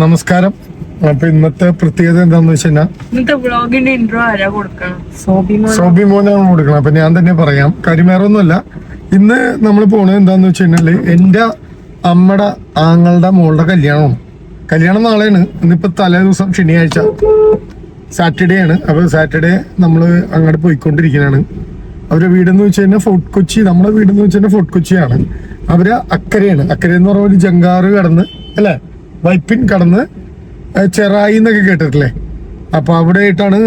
നമസ്കാരം. അപ്പൊ ഇന്നത്തെ പ്രത്യേകത എന്താന്ന് വെച്ച് കഴിഞ്ഞാൽ സോബി മോനാണ് കൊടുക്കണം. അപ്പൊ ഞാൻ തന്നെ പറയാം, കരിമേറൊന്നുമല്ല. ഇന്ന് നമ്മൾ പോണത് എന്താന്ന് വെച്ച് കഴിഞ്ഞാല് എന്റെ അമ്മയുടെ ആങ്ങളുടെ മോളുടെ കല്യാണം നാളെയാണ്. ഇന്നിപ്പോ തലേ ദിവസം ശനിയാഴ്ച സാറ്റർഡേ ആണ്. അപ്പൊ സാറ്റർഡേ നമ്മള് അങ്ങോട്ട് പോയിക്കൊണ്ടിരിക്കുന്നതാണ്. അവരുടെ വീടെന്ന് വെച്ച് കഴിഞ്ഞാൽ ഫോർട്ട് കൊച്ചി, നമ്മുടെ വീടെന്ന് വെച്ച് കഴിഞ്ഞാൽ ഫോർട്ട് കൊച്ചിയാണ്. അവര് അക്കരയാണ്. അക്കര എന്ന് പറഞ്ഞ ഒരു ജങ്കാറ് കടന്ന് അല്ലെ, വൈപ്പിൻ കടന്ന് ചെറായി എന്നൊക്കെ കേട്ടിട്ടില്ലേ. അപ്പൊ അവിടെ ആയിട്ടാണ്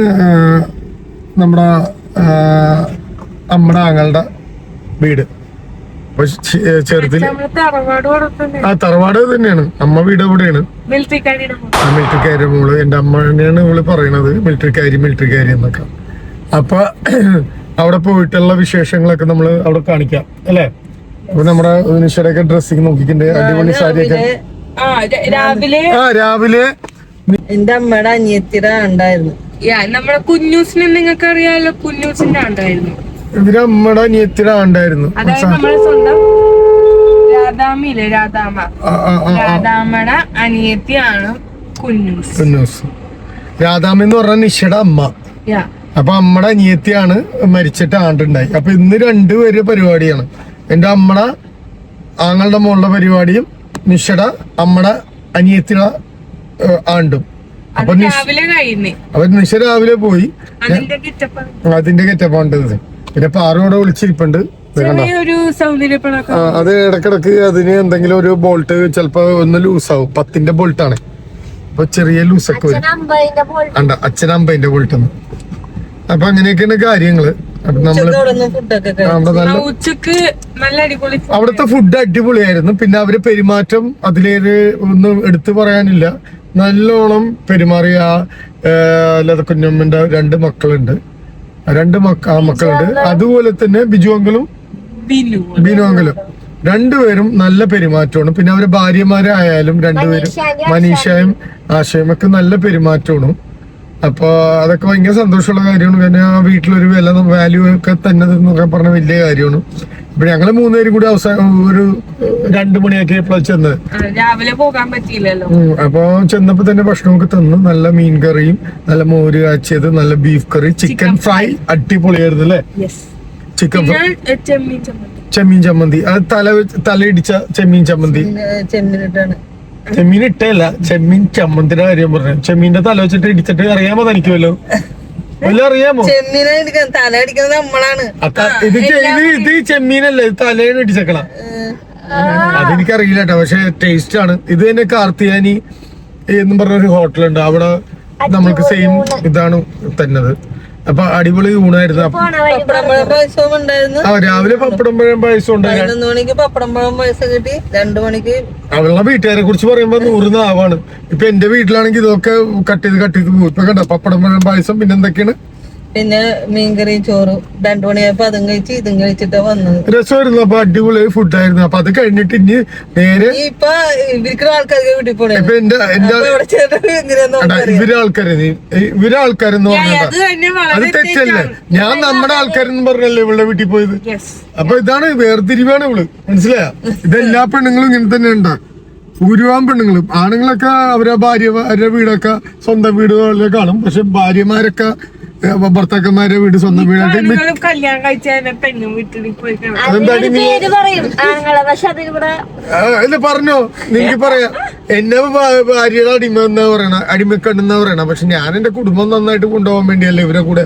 നമ്മുടെ അമ്മയുടെ ആങ്ങളുടെ വീട്. അപ്പൊ ചെറുതിൽ തറവാട് തന്നെയാണ്. അമ്മ വീട് എവിടെയാണ്? മിലിറ്ററിക്കാരി മോള്. എന്റെ അമ്മനെയാണ് ഇവള് പറയണത് മിലിറ്ററിക്കാരി എന്നൊക്കെ. അപ്പൊ അവിടെ പോയിട്ടുള്ള വിശേഷങ്ങളൊക്കെ നമ്മള് അവിടെ കാണിക്കാം അല്ലെ. അപ്പൊ നമ്മുടെ നിഷയുടെയൊക്കെ ഡ്രസ്സിങ് നോക്കിട്ടുണ്ട്. അടിപൊളി സാരിയൊക്കെ രാവിലെ എന്റെ അമ്മയുടെ അനിയത്തിയുടെ ഉണ്ടായിരുന്നു. നമ്മുടെ കുഞ്ഞൂസിനെ നിങ്ങൾക്ക് അറിയാലോ, കുഞ്ഞൂസിന്റെ ഉണ്ടായിരുന്നു. ഇവര് അമ്മയുടെ അനിയത്തിയുടെ ഉണ്ടായിരുന്നു. അതായത് നമ്മുടെ സ്വന്തം രാധാമില്ലേ, രാധാമ്മയുടെ അനിയത്തിയാണ് കുഞ്ഞൂസ്. രാധാമ്മ എന്ന് പറഞ്ഞ നിഷയുടെ അമ്മ. അപ്പൊ അമ്മയുടെ അനിയത്തിയാണ് മരിച്ചിട്ട് ആണ്ടുണ്ടായി. അപ്പൊ ഇന്ന് രണ്ടുപേരുടെ പരിപാടിയാണ്. എന്റെ അമ്മയുടെ ആങ്ങളുടെ മോളുടെ പരിപാടിയും നിഷയുടെ അമ്മയുടെ അനിയത്തിയുടെ ആണ്ടും. അപ്പൊ നിഷ രാവിലെ പോയി. അതിന്റെ ഗെറ്റപ്പാണ്ട്. പിന്നെ പാറോടെ വിളിച്ചിരിപ്പുണ്ട്. അത് ഇടക്കിടക്ക് അതിന് എന്തെങ്കിലും ഒരു ബോൾട്ട് ചിലപ്പോ ഒന്ന് ലൂസാവും. 10ന്റെ ബോൾട്ടാണ്. അപ്പൊ ചെറിയ ലൂസൊക്കെ വരും. അച്ഛനമ്പതിന്റെ ബോൾട്ട്. അപ്പൊ അങ്ങനെയൊക്കെയാണ് കാര്യങ്ങള്. അവിടുത്തെ ഫുഡ് അടിപൊളിയായിരുന്നു. പിന്നെ അവര് പെരുമാറ്റം അതിലേത് ഒന്നും എടുത്തു പറയാനില്ല. നല്ലോണം പെരുമാറിയ ലതക്കുഞ്ഞമ്മന്റെ 2 മക്കളുണ്ട്. 2 മക്കളുണ്ട്. അതുപോലെ തന്നെ ബിജു അങ്കിളും ബിനു അങ്കിളും രണ്ടുപേരും നല്ല പെരുമാറ്റമാണ്. പിന്നെ അവരെ ഭാര്യമാരായാലും രണ്ടുപേരും മനീഷയും ആശയും ഒക്കെ നല്ല പെരുമാറ്റമാണ്. അപ്പൊ അതൊക്കെ ഭയങ്കര സന്തോഷമുള്ള കാര്യമാണ്. കാരണം ആ വീട്ടിലൊരു വാല്യൂ ഒക്കെ തന്നെ എന്നൊക്കെ പറഞ്ഞ വലിയ കാര്യമാണ്. ഇപ്പൊ ഞങ്ങള് 3 പേരും കൂടി അവസാനം ഒരു 2 മണിയാക്കിയപ്പോഴാണ് ചെന്നത്. രാവിലെ പോകാൻ പറ്റിയില്ലല്ലോ. അപ്പൊ ചെന്നപ്പോ തന്നെ ഭക്ഷണമൊക്കെ തന്നു. നല്ല മീൻ കറിയും നല്ല മോര് കാച്ചിയത്, നല്ല ബീഫ് കറി, ചിക്കൻ ഫ്രൈ അടിപൊളിയായിരുന്നു അല്ലേ. ചിക്കൻ ഫ്രൈ, ചെമ്മീൻ ചമ്മന്തി, അത് തലയിടിച്ച ചെമ്മീൻ ചമ്മന്തി. ചെമ്മീൻ ഇട്ടല്ല, ചെമ്മീൻ ചമ്മന്തിയുടെ കാര്യം പറഞ്ഞു. ചെമ്മീന്റെ തല വെച്ചിട്ട് ഇടിച്ചിട്ട് അറിയാമോ തനിക്കുമല്ലോ? വല്ല അറിയാമോ? തല അടിക്കുന്നത് നമ്മളാണ്. ഇത് ചെമ്മീനല്ലേ, ഇത് തലേന്ന് ഇടിച്ചേക്കണ. അതെനിക്കറിയില്ല കേട്ടോ, പക്ഷെ ടേസ്റ്റ് ആണ്. ഇത് തന്നെ കാർത്തിയാനി എന്നും പറഞ്ഞൊരു ഹോട്ടലുണ്ട്. അവിടെ നമ്മൾക്ക് സെയിം ഇതാണ് തന്നത്. അപ്പൊ അടിപൊളി ഊണായിരുന്നു. രാവിലെ പപ്പടം പഴം പായസം ഉണ്ടായിരുന്നു. 11 മണിക്ക് പപ്പടം പഴം പായസം കിട്ടി. 2 മണിക്ക് അവളുടെ വീട്ടുകാരെ കുറിച്ച് പറയുമ്പോ 100 നാവാണ്. ഇപ്പൊ എന്റെ വീട്ടിലാണെങ്കിൽ ഇതൊക്കെ കട്ട് ചെയ്ത് പോകും. ഇപ്പൊ കണ്ട പപ്പടം പഴം പായസം. പിന്നെ എന്തൊക്കെയാണ്? പിന്നെ മീൻകറി, ചോറ്. 2 മണിയായപ്പോ അതും കഴിച്ച് ഇതും കഴിച്ചിട്ടാ വന്നത്. രസമായിരുന്നു. അപ്പൊ അടിപൊളി ഫുഡായിരുന്നു. അപ്പൊ അത് കഴിഞ്ഞിട്ട് ഇനി നേരെ ഇപ്പൊ ഇവർക്ക് ആൾക്കാർക്ക് വീട്ടിൽ പോണേ. ഇപ്പൊ ഇവരെ ആൾക്കാരെന്ന് പറഞ്ഞാ അത് തെറ്റല്ലേ. ഞാൻ നമ്മുടെ ആൾക്കാരെന്ന് പറഞ്ഞല്ലേ ഇവളുടെ വീട്ടിൽ പോയത്. അപ്പൊ ഇതാണ് വേർതിരിവാണ് ഇവള്. മനസ്സിലായ? ഇതെല്ലാ പെണ്ണുങ്ങളും ഇങ്ങനെ തന്നെ ഉണ്ടാ. ഭൂരിഭാഗം പെണ്ണുങ്ങളും. ആണുങ്ങളൊക്കെ അവരുടെ ഭാര്യമാരുടെ വീടൊക്കെ സ്വന്തം വീട് പോലെ കാണും. പക്ഷെ ഭാര്യമാരൊക്കെ ഭർത്താക്കന്മാരുടെ വീട് സ്വന്തം വീടായിട്ട് അല്ല പറഞ്ഞോ. നിനക്ക് പറയാം, എന്നെ ഭാര്യയുടെ അടിമ എന്നാ പറയണ, അടിമക്കണ്ണെന്നാ പറയണ. പക്ഷെ ഞാൻ എന്റെ കുടുംബം നന്നായിട്ട് കൊണ്ടുപോകാൻ വേണ്ടിയല്ലേ ഇവരെ കൂടെ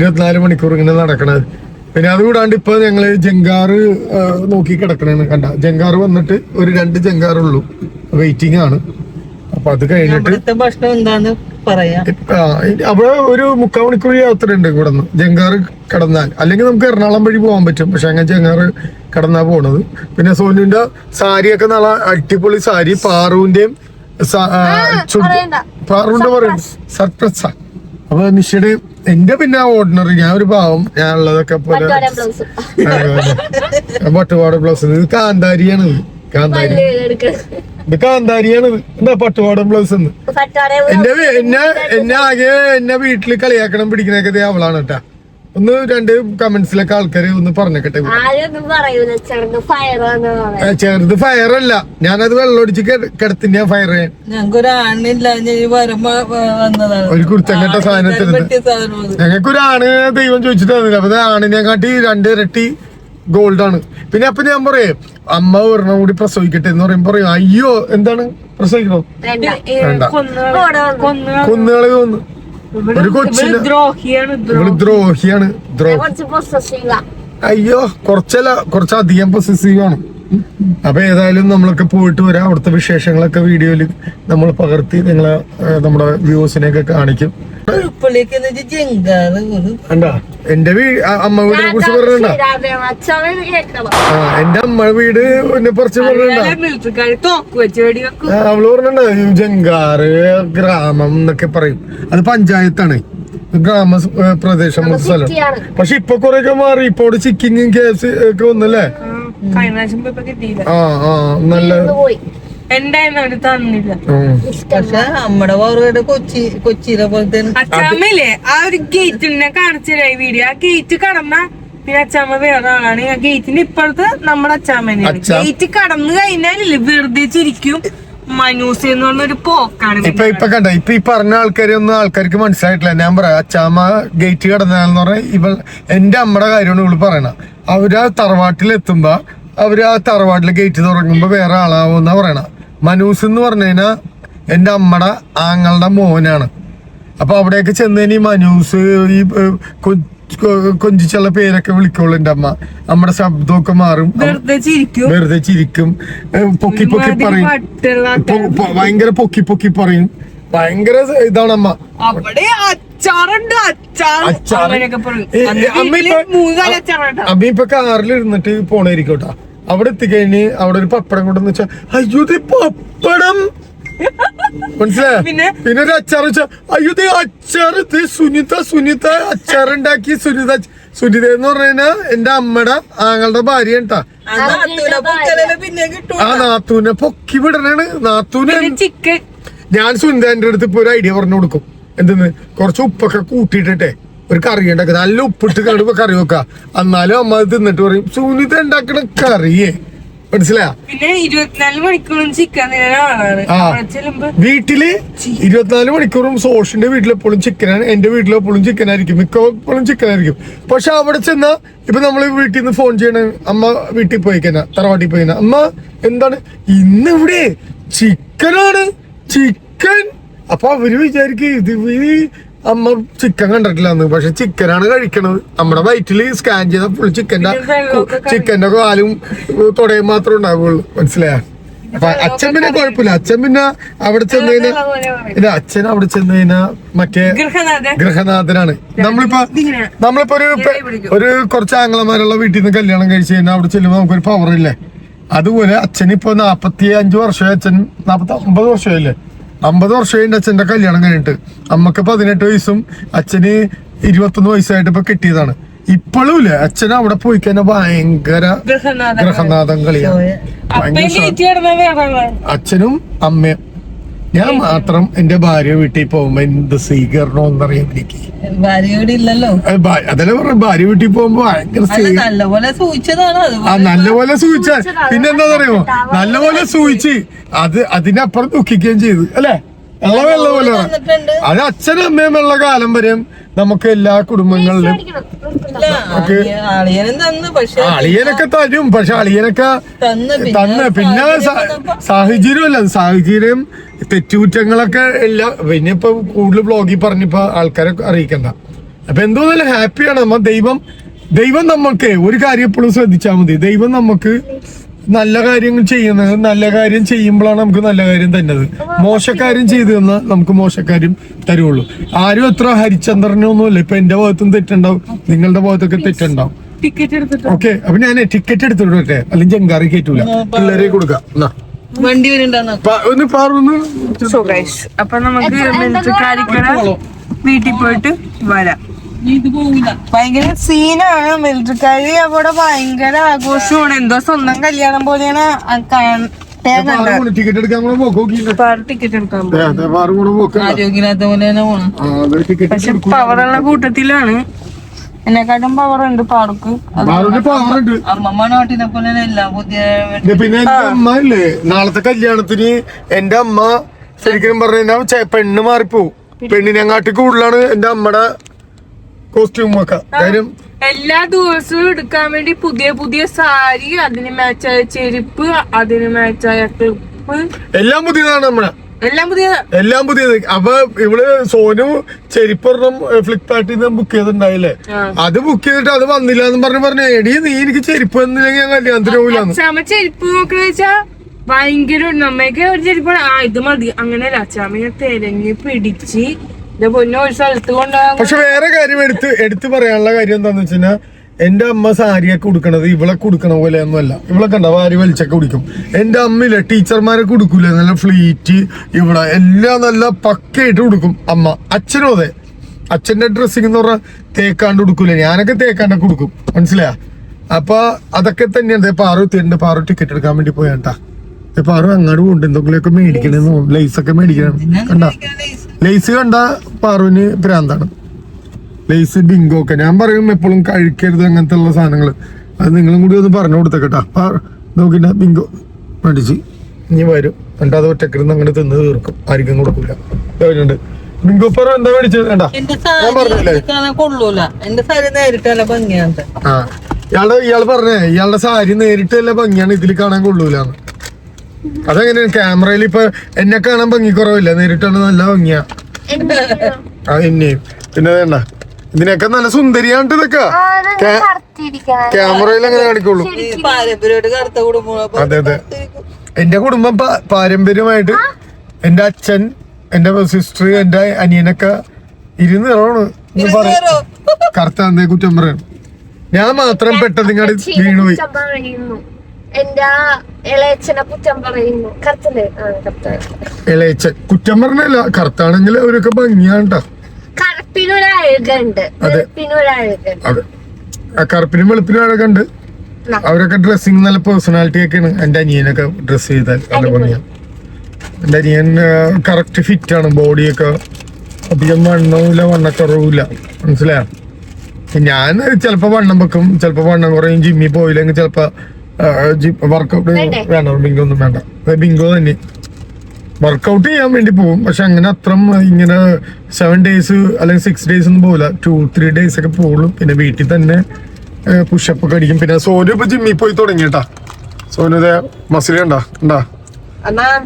24 മണിക്കൂർ ഇങ്ങനെ നടക്കണത്. പിന്നെ അതുകൂടാണ്ട് ഇപ്പൊ ഞങ്ങള് ജങ്കാറ് നോക്കി കിടക്കണേന്ന് കണ്ട. ജങ്കാറ് വന്നിട്ട് ഒരു 2 ജങ്കാറുള്ളൂ, വെയിറ്റിംഗ് ആണ്. അപ്പൊ അത് കഴിഞ്ഞിട്ട് ഭക്ഷണം എന്താന്ന് പറയാം. അവിടെ ഒരു 3/4 മണിക്കൂർ യാത്ര ഉണ്ട് ഇവിടെ നിന്ന് ജങ്കാറ് കടന്നാൽ. അല്ലെങ്കിൽ നമുക്ക് എറണാകുളം വഴി പോകാൻ പറ്റും. പക്ഷെ അങ്ങനെ ജങ്കാറ് കടന്നാ പോണത്. പിന്നെ സോനുവിന്റെ സാരിയൊക്കെ നല്ല അടിപൊളി സാരി. പാറുവിന്റെയും പാറുവിന്റെ പറയും സർപ്രസാ. അപ്പൊ നിഷയുടെ എന്റെ പിന്നെ ഓർഡിനറി. ഞാൻ ഒരു പാവം. ഞാൻ ഉള്ളതൊക്കെ പോലെ പട്ടുപാട് ബ്ലൗസ്. ഇത് കാന്താരിയാണ്. ഇത് കാന്താരിയാണ്. എന്താ പട്ടുപാടം ബ്ലൗസ് എന്ന്. എന്നെ ആകെ എന്നെ വീട്ടില് കളിയാക്കണം പിടിക്കണൊക്കെ അവളാണ് കേട്ടാ. ഒന്ന് രണ്ട് കമന്റ്സിലൊക്കെ ആൾക്കാര് ഒന്ന് പറഞ്ഞേക്കട്ടെ. ചെറുത് ഫയർ അല്ല, ഞാനത് വെള്ളമൊടിച്ച് കിടത്തിന്റെ ഫയർ ചെയ്യാൻ. ഞങ്ങൾക്കൊരു ആണില്ല വന്നതാണ്, ഒരു കുരുത്തങ്കട്ട സാധനത്തിന് ഞങ്ങൾക്കൊരാണ് ദൈവം ചോദിച്ചിട്ട് തന്നില്ല. അപ്പൊ ആണിനെ കാട്ടി 2 ഇരട്ടി ഗോൾഡാണ്. പിന്നെ അപ്പൊ ഞാൻ പറയേ അമ്മ ഒരെണ്ണം കൂടി പ്രസവിക്കട്ടെ എന്ന് പറയുമ്പോ പറയും അയ്യോ എന്താണ് പ്രസവിക്കണോ, കൊന്നുകളി തോന്നുന്നു. ഒരു കൊച്ചിന് ദ്രോഹിയാണ്. അയ്യോ കുറച്ചധികം പൊസസീവ് ആണ്. അപ്പൊ ഏതായാലും നമ്മളൊക്കെ പോയിട്ട് വരാം. അവിടുത്തെ വിശേഷങ്ങളൊക്കെ വീഡിയോയില് നമ്മൾ പകർത്തി നിങ്ങളെ നമ്മുടെ വ്യൂസിനെയൊക്കെ കാണിക്കും. എന്റെ അമ്മ വീടിനെ കുറിച്ച് പറഞ്ഞ എന്റെ അമ്മ വീടിനെ കുറിച്ച് പറഞ്ഞ അവള് പറഞ്ഞ ജങ്കാറ് ഗ്രാമം എന്നൊക്കെ പറയും. അത് പഞ്ചായത്താണ്, ഗ്രാമ പ്രദേശം സ്ഥലം. പക്ഷെ ഇപ്പൊ കൊറേയൊക്കെ മാറി. ഇപ്പൊ അവിടെ ചിക്കിങ്ങും കേസ് ഒക്കെ വന്നല്ലേ. നല്ല പക്ഷെ നമ്മുടെ ഓർമ്മയുടെ കൊച്ചിയിലെ പോലത്തെ അച്ചാമ്മല്ലേ ആ ഒരു ഗേറ്റിനെ കാണിച്ചല്ലേ ഈ വീഡിയോ. ആ ഗേറ്റ് കടന്ന പിന്നെ അച്ചാമ്മ വേറെ ആളാണ്. ആ ഗേറ്റിന്റെ ഇപ്പുറത്ത് നമ്മുടെ അച്ചാമ്മനെയാണ്. ഗേറ്റ് കടന്നു കഴിഞ്ഞാലില്ലേ വെറുതെ ചിരിക്കും. മനൂസ് എന്ന് പറഞ്ഞൊരു പോക്കാണ്. ഇപ്പൊ കണ്ട ഇപ്പൊ ഈ പറഞ്ഞ ആൾക്കാർക്ക് മനസ്സിലായിട്ടില്ല. ഞാൻ പറയാം അച്ചാമ്മ ഗേറ്റ് കടന്നാന്ന് പറഞ്ഞ എന്റെ അമ്മയുടെ കാര്യമാണ് ഇവള് പറയണ. അവര് ആ തറവാട്ടിലെത്തുമ്പോ അവര് ആ തറവാട്ടിലെ ഗേറ്റ് തുറങ്ങുമ്പോ വേറെ ആളാവുന്ന പറയണ. മനൂസ് എന്ന് പറഞ്ഞു കഴിഞ്ഞാൽ എന്റെ അമ്മയുടെ ആങ്ങളുടെ മോനാണ്. അപ്പൊ അവിടെയൊക്കെ ചെന്നതിന് ഈ മനൂസ് ഈ കൊഞ്ചിച്ചുള്ള പേരൊക്കെ വിളിക്കുള്ളൂ. എന്റെ അമ്മയുടെ ശബ്ദമൊക്കെ മാറും, വെറുതെ ചിരിക്കും, പൊക്കി പറയും, ഭയങ്കര പൊക്കി പറയും. ഭയങ്കര ഇതാണ് അമ്മ. അമ്മ ഇപ്പൊ കാറിലിരുന്നിട്ട് പോണായിരിക്കോട്ടാ. അവിടെ എത്തിക്കഴിഞ്ഞ് അവിടെ ഒരു പപ്പടം കൊണ്ടെന്ന് വെച്ചാ അയ്യോ പപ്പടം മനസ്സിലായോ. പിന്നെ ഒരു അച്ചാർ വെച്ചാ അയ്യോ അച്ചാർ സുനിത അച്ചാറുണ്ടാക്കി. സുനിത എന്ന് പറഞ്ഞാ എന്റെ അമ്മയുടെ ആങ്ങളുടെ ഭാര്യ കേട്ടാ. ആ നാത്തൂനെ പൊക്കി വിടണാണ്. നാത്തൂനെ ഞാൻ സുനിതന്റെ അടുത്ത് ഇപ്പൊ ഒരു ഐഡിയ പറഞ്ഞു കൊടുക്കും. എന്തെന്ന് കുറച്ച് ഉപ്പൊക്കെ കൂട്ടിയിട്ടെ ഒരു കറി ഉണ്ടാക്കുക. നല്ല ഉപ്പിട്ട് കടുമ്പോ കറി വെക്ക. എന്നാലും അമ്മ അത് തിന്നിട്ട് പറയും സുനിത ഉണ്ടാക്കണ കറിയേ. മനസ്സിലായ. പിന്നെ 24 മണിക്കൂറും ചിക്കൻ വീട്ടില് 24 മണിക്കൂറും സോഷ്യന്റെ വീട്ടിലെപ്പോഴും ചിക്കനാണ്. എന്റെ വീട്ടിലെപ്പോഴും ചിക്കനായിരിക്കും, മിക്കപ്പോഴും ചിക്കനായിരിക്കും. പക്ഷെ അവിടെ ചെന്നാ ഇപ്പൊ നമ്മള് വീട്ടിൽ നിന്ന് ഫോൺ ചെയ്യണ അമ്മ വീട്ടിൽ പോയിക്കന തറവാട്ടിൽ പോയിക്കന അമ്മ എന്താണ് ഇന്ന് ഇവിടെ ചിക്കനാണ് ചിക്കൻ. അപ്പൊ അവര് വിചാരിക്കും ഇത് അമ്മ ചിക്കൻ കണ്ടിട്ടില്ലാന്ന്. പക്ഷെ ചിക്കനാണ് കഴിക്കണത്. നമ്മുടെ വയറ്റില് സ്കാൻ ചെയ്ത ഫുൾ ചിക്കന്റെ കാലും തുടയും മാത്രമേ ഉണ്ടാവുള്ളൂ. മനസ്സിലായ. അപ്പൊ അച്ഛൻ പിന്നെ കുഴപ്പമില്ല. അച്ഛൻ പിന്നെ അവിടെ ചെന്നതിന് അച്ഛൻ അവിടെ ചെന്നതിന് മറ്റേ ഗൃഹനാഥനാണ്. നമ്മളിപ്പോ ഒരു കുറച്ച് ആംഗ്ലമാരുള്ള വീട്ടിൽ നിന്ന് കല്യാണം കഴിച്ചു കഴിഞ്ഞാൽ അവിടെ ചെല്ലുമ്പോ നമുക്കൊരു പവർ ഇല്ലേ. അതുപോലെ അച്ഛനിപ്പോ 45 വർഷമായി. അച്ഛൻ 49 വർഷമായില്ലേ. 50 വർഷമായി അച്ഛന്റെ കല്യാണം കഴിഞ്ഞിട്ട്. അമ്മക്ക് 18 വയസ്സും അച്ഛന് 21 വയസ്സായിട്ട് ഇപ്പൊ കിട്ടിയതാണ്. ഇപ്പോഴും ഇല്ലേ അച്ഛൻ അവിടെ പോയി കഴിഞ്ഞാൽ ഭയങ്കര ഗൃഹനാഥം കളിയാണ്. അച്ഛനും അമ്മയും. ഞാൻ മാത്രം എന്റെ ഭാര്യ വീട്ടിൽ പോകുമ്പോ എന്ത് സ്വീകരണം എന്നറിയാം എനിക്ക്. അതല്ലേ പറഞ്ഞ ഭാര്യ വീട്ടിൽ പോകുമ്പോ ഭയങ്കര നല്ലപോലെ സൂചിച്ചതാണ്. നല്ലപോലെ സൂചിച്ച പിന്നെന്താ പറയുമോ നല്ലപോലെ സൂചിച്ച് അതിനപ്പുറം ദുഃഖിക്കുകയും ചെയ്തു അല്ലെ. വെള്ള പോലെ അത് അച്ഛനും അമ്മയും ഉള്ള കാലം വരെയും നമുക്ക് എല്ലാ കുടുംബങ്ങളിലും അളിയനൊക്കെ തരും. പക്ഷെ അളിയനൊക്കെ തന്ന് പിന്നെ സാഹചര്യമല്ല, സാഹചര്യം തെറ്റുകുറ്റങ്ങളൊക്കെ എല്ലാം. പിന്നെ ഇപ്പൊ കൂടുതൽ ബ്ലോഗിൽ പറഞ്ഞിപ്പോ ആൾക്കാരെ അറിയിക്കണ്ട. അപ്പൊ എന്തോ നല്ല ഹാപ്പിയാണ് നമ്മ. ദൈവം നമുക്ക് ഒരു കാര്യം എപ്പോഴും ശ്രദ്ധിച്ചാൽ മതി. ദൈവം നമുക്ക് നല്ല കാര്യങ്ങൾ ചെയ്യുന്നത്, നല്ല കാര്യം ചെയ്യുമ്പോഴാണ് നമുക്ക് നല്ല കാര്യം തന്നത്. മോശക്കാര്യം ചെയ്തു തന്നാൽ നമുക്ക് മോശക്കാര്യം തരുള്ളൂ. ആരും എത്ര ഹരിചന്ദ്രനൊന്നുമില്ല. ഇപ്പൊ എന്റെ ഭാഗത്തും തെറ്റുണ്ടാവും, നിങ്ങളുടെ ഭാഗത്തൊക്കെ തെറ്റുണ്ടാവും. ഓക്കെ. അപ്പൊ ഞാൻ ടിക്കറ്റ് എടുത്തിട്ടെ, അല്ലെങ്കിൽ ജങ്കാറി കയറ്റൂല, പിള്ളേരെ കൊടുക്കാം. വണ്ടി അപ്പൊ നമുക്ക് വീട്ടിൽ പോയിട്ട് വരാം. ഭയങ്കര സീനാണ്. മിലിറ്ററിക്കാര് അവിടെ ഭയങ്കര ആഘോഷമാണ്. എന്തോ സ്വന്തം കല്യാണം പോലെയാണ്. ടിക്കറ്റ് എടുക്കാൻ ടിക്കറ്റ് എടുക്കാൻ ആരോഗ്യമില്ലാത്ത പോലെ പക്ഷെ പവറുള്ള കൂട്ടത്തിലാണ്. എന്നെക്കാട്ടും പവർ ഉണ്ട് പാർക്ക്. അമ്മമ്മ നാട്ടിനെ പോലെ എല്ലാം പുതിയ. പിന്നെ എന്റെ അമ്മ ഇല്ലേ, നാളത്തെ കല്യാണത്തിന് എന്റെ അമ്മ ശരിക്കും പറഞ്ഞാ പെണ്ണ് മാറിപ്പോവും. പെണ്ണിനെങ്ങാട്ടി കൂടുതലാണ് എന്റെ അമ്മയുടെ കോസ്റ്റ്യൂം ഒക്കെ. കാര്യം എല്ലാ ദിവസവും എടുക്കാൻ വേണ്ടി പുതിയ പുതിയ സാരി, അതിന് മാച്ചായ ചെരുപ്പ്, അതിന് മാച്ചായ ക്ലിപ്പ്, എല്ലാം പുതിയതാണ് നമ്മളെ. എല്ലാം പുതിയത്. അപ്പൊ ഇവിടെ സോനു ചെരിപ്പൊരെണ്ണം ഫ്ലിപ്കാർട്ടിൽ നിന്ന് ബുക്ക് ചെയ്തിട്ടുണ്ടായില്ലേ, അത് ബുക്ക് ചെയ്തിട്ട് അത് വന്നില്ല എന്ന് പറഞ്ഞു എടി നീ എനിക്ക് ചെരുപ്പ് വന്നില്ലെങ്കിൽ ഞാൻ കല്യാണത്തിന് പോകില്ല. ചെരുപ്പ് നോക്കണ വെച്ചാ ഭയങ്കര നമ്മക്ക് ഒരു ചെരുപ്പ് ഇത് മതി അങ്ങനെയല്ല. അച്ചാമ്മ തെരഞ്ഞ് പിടിച്ച് പൊന്നെ ഒരു സ്ഥലത്ത് കൊണ്ടുപോകാൻ. പക്ഷെ വേറെ കാര്യം എടുത്ത് പറയാനുള്ള കാര്യം എന്താന്ന് വെച്ചാൽ എന്റെ അമ്മ സാരിയൊക്കെ ഉടുക്കണത് ഇവളെ കൊടുക്കണ പോലെ ഒന്നുമല്ല. ഇവളെ കണ്ട വാരി വലിച്ചൊക്കെ കുടിക്കും. എന്റെ അമ്മയില്ല ടീച്ചർമാരെ കൊടുക്കൂലേ, നല്ല ഫ്ലീറ്റ് ഇവിടെ എല്ലാം നല്ല പക്കയായിട്ട് കൊടുക്കും അമ്മ. അച്ഛനും അതെ, അച്ഛന്റെ ഡ്രസ്സിങ് എന്ന് പറഞ്ഞാൽ തേക്കാണ്ട് കൊടുക്കൂലേ, ഞാനൊക്കെ തേക്കാണ്ടൊക്കെ കൊടുക്കും. മനസ്സിലായ? അപ്പൊ അതൊക്കെ തന്നെയാണ്. പാറു എത്തിയിട്ടുണ്ട്. പാറു ടിക്കറ്റ് എടുക്കാൻ വേണ്ടി പോയാട്ടാ. പാറു അങ്ങോട്ട് കൊണ്ട് എന്തെങ്കിലുമൊക്കെ മേടിക്കണെന്ന്, ലേസൊക്കെ മേടിക്കണം. കണ്ട ലേസ് കണ്ട പാറുവിന് ഭ്രാന്താണ്. ലേസ് ബിങ്കോ ഒക്കെ ഞാൻ പറയും എപ്പോഴും കഴിക്കരുത് അങ്ങനത്തെ ഉള്ള സാധനങ്ങൾ. അത് നിങ്ങളും കൂടി ഒന്ന് പറഞ്ഞു കൊടുത്തേക്കട്ടാ. നോക്കില്ല ബിങ്കോ മേടിച്ച് ഇനി വരും. എന്നിട്ട് അത് ഒറ്റക്കിരുന്ന് അങ്ങനെ തിന്ന് തീർക്കും, ആർക്കും കൊടുക്കില്ല. ബിങ്കോ പറ എന്താ മേടിച്ചത്? വേണ്ട ഞാൻ പറഞ്ഞില്ലേ കൊള്ളൂല. എന്റെ സാരി നേരിട്ടല്ല ഭംഗിയാണ്. ഇയാള് പറഞ്ഞേ ഇയാളുടെ സാരി നേരിട്ടല്ല ഭംഗിയാണ്, ഇതിൽ കാണാൻ കൊള്ളൂലെന്ന്. അതെങ്ങനെയാണ്? ക്യാമറയിൽ ഇപ്പൊ എന്നെ കാണാൻ ഭംഗി കുറവില്ല, നേരിട്ടാണ് നല്ല ഭംഗിയാ. എന്നെയും പിന്നെ വേണ്ട ഇതിനൊക്കെ നല്ല സുന്ദരിയാണ്ട്. ഇതൊക്കെ ക്യാമറയിൽ അങ്ങനെ കാണിക്കുള്ളൂ. അതെ അതെ. എന്റെ കുടുംബം പാരമ്പര്യമായിട്ട് എന്റെ അച്ഛൻ, എന്റെ സിസ്റ്റർ, എന്റെ അനിയനൊക്കെ ഇരുന്നിറവാണ് കറുത്ത കുറ്റം പറയാൻ. ഞാൻ മാത്രം പെട്ടെന്ന് ഇങ്ങോട്ട് വീണുപോയി. എന്റെ ഇളയച്ചനെ കുറ്റം പറയുന്നു. ഇളയച്ചൻ കുറ്റം പറഞ്ഞല്ല, കറുത്താണെങ്കിൽ അവരൊക്കെ ഭംഗിയാണ്ടാ. കറുപ്പിനൊരഴകുണ്ട്. അതെ ആ കറുപ്പിനും വെളുപ്പിനും അഴകുണ്ട്. അവരൊക്കെ ഡ്രസ്സിങ് നല്ല പേഴ്സണാലിറ്റി ഒക്കെയാണ്. എന്റെ അനിയനൊക്കെ ഡ്രസ് ചെയ്താൽ നല്ല ഭംഗിയാണ്. എന്റെ അനിയൻ കറക്റ്റ് ഫിറ്റ് ആണ്, ബോഡിയൊക്കെ അധികം വണ്ണവുമില്ല വണ്ണക്കുറവില്ല. മനസ്സിലായോ? ഞാൻ ചിലപ്പോ വണ്ണം വെക്കും, ചിലപ്പോ വണ്ണം കുറയും. ജിമ്മിൽ പോയില്ലെങ്കിൽ ചിലപ്പോ വർക്കൗട്ട് വേണ്ട. ബിങ്കോ ഒന്നും വേണ്ട. ബിങ്കോ തന്നെ വർക്കൗട്ട് ചെയ്യാൻ വേണ്ടി പോകും. പക്ഷെ അങ്ങനെ അത്ര ഇങ്ങനെ 7 days അല്ലെങ്കിൽ 6 days ഒന്നും പോകില്ല. 2-3 days ഒക്കെ പോകുള്ളൂ. പിന്നെ വീട്ടിൽ തന്നെ പുഷപ്പ് ഒക്കെ അടിക്കും. പിന്നെ സോനു ഇപ്പൊ ജിമ്മിൽ പോയി തുടങ്ങിട്ടാ. സോനു മസിൽ കണ്ടാ ഉണ്ടാ.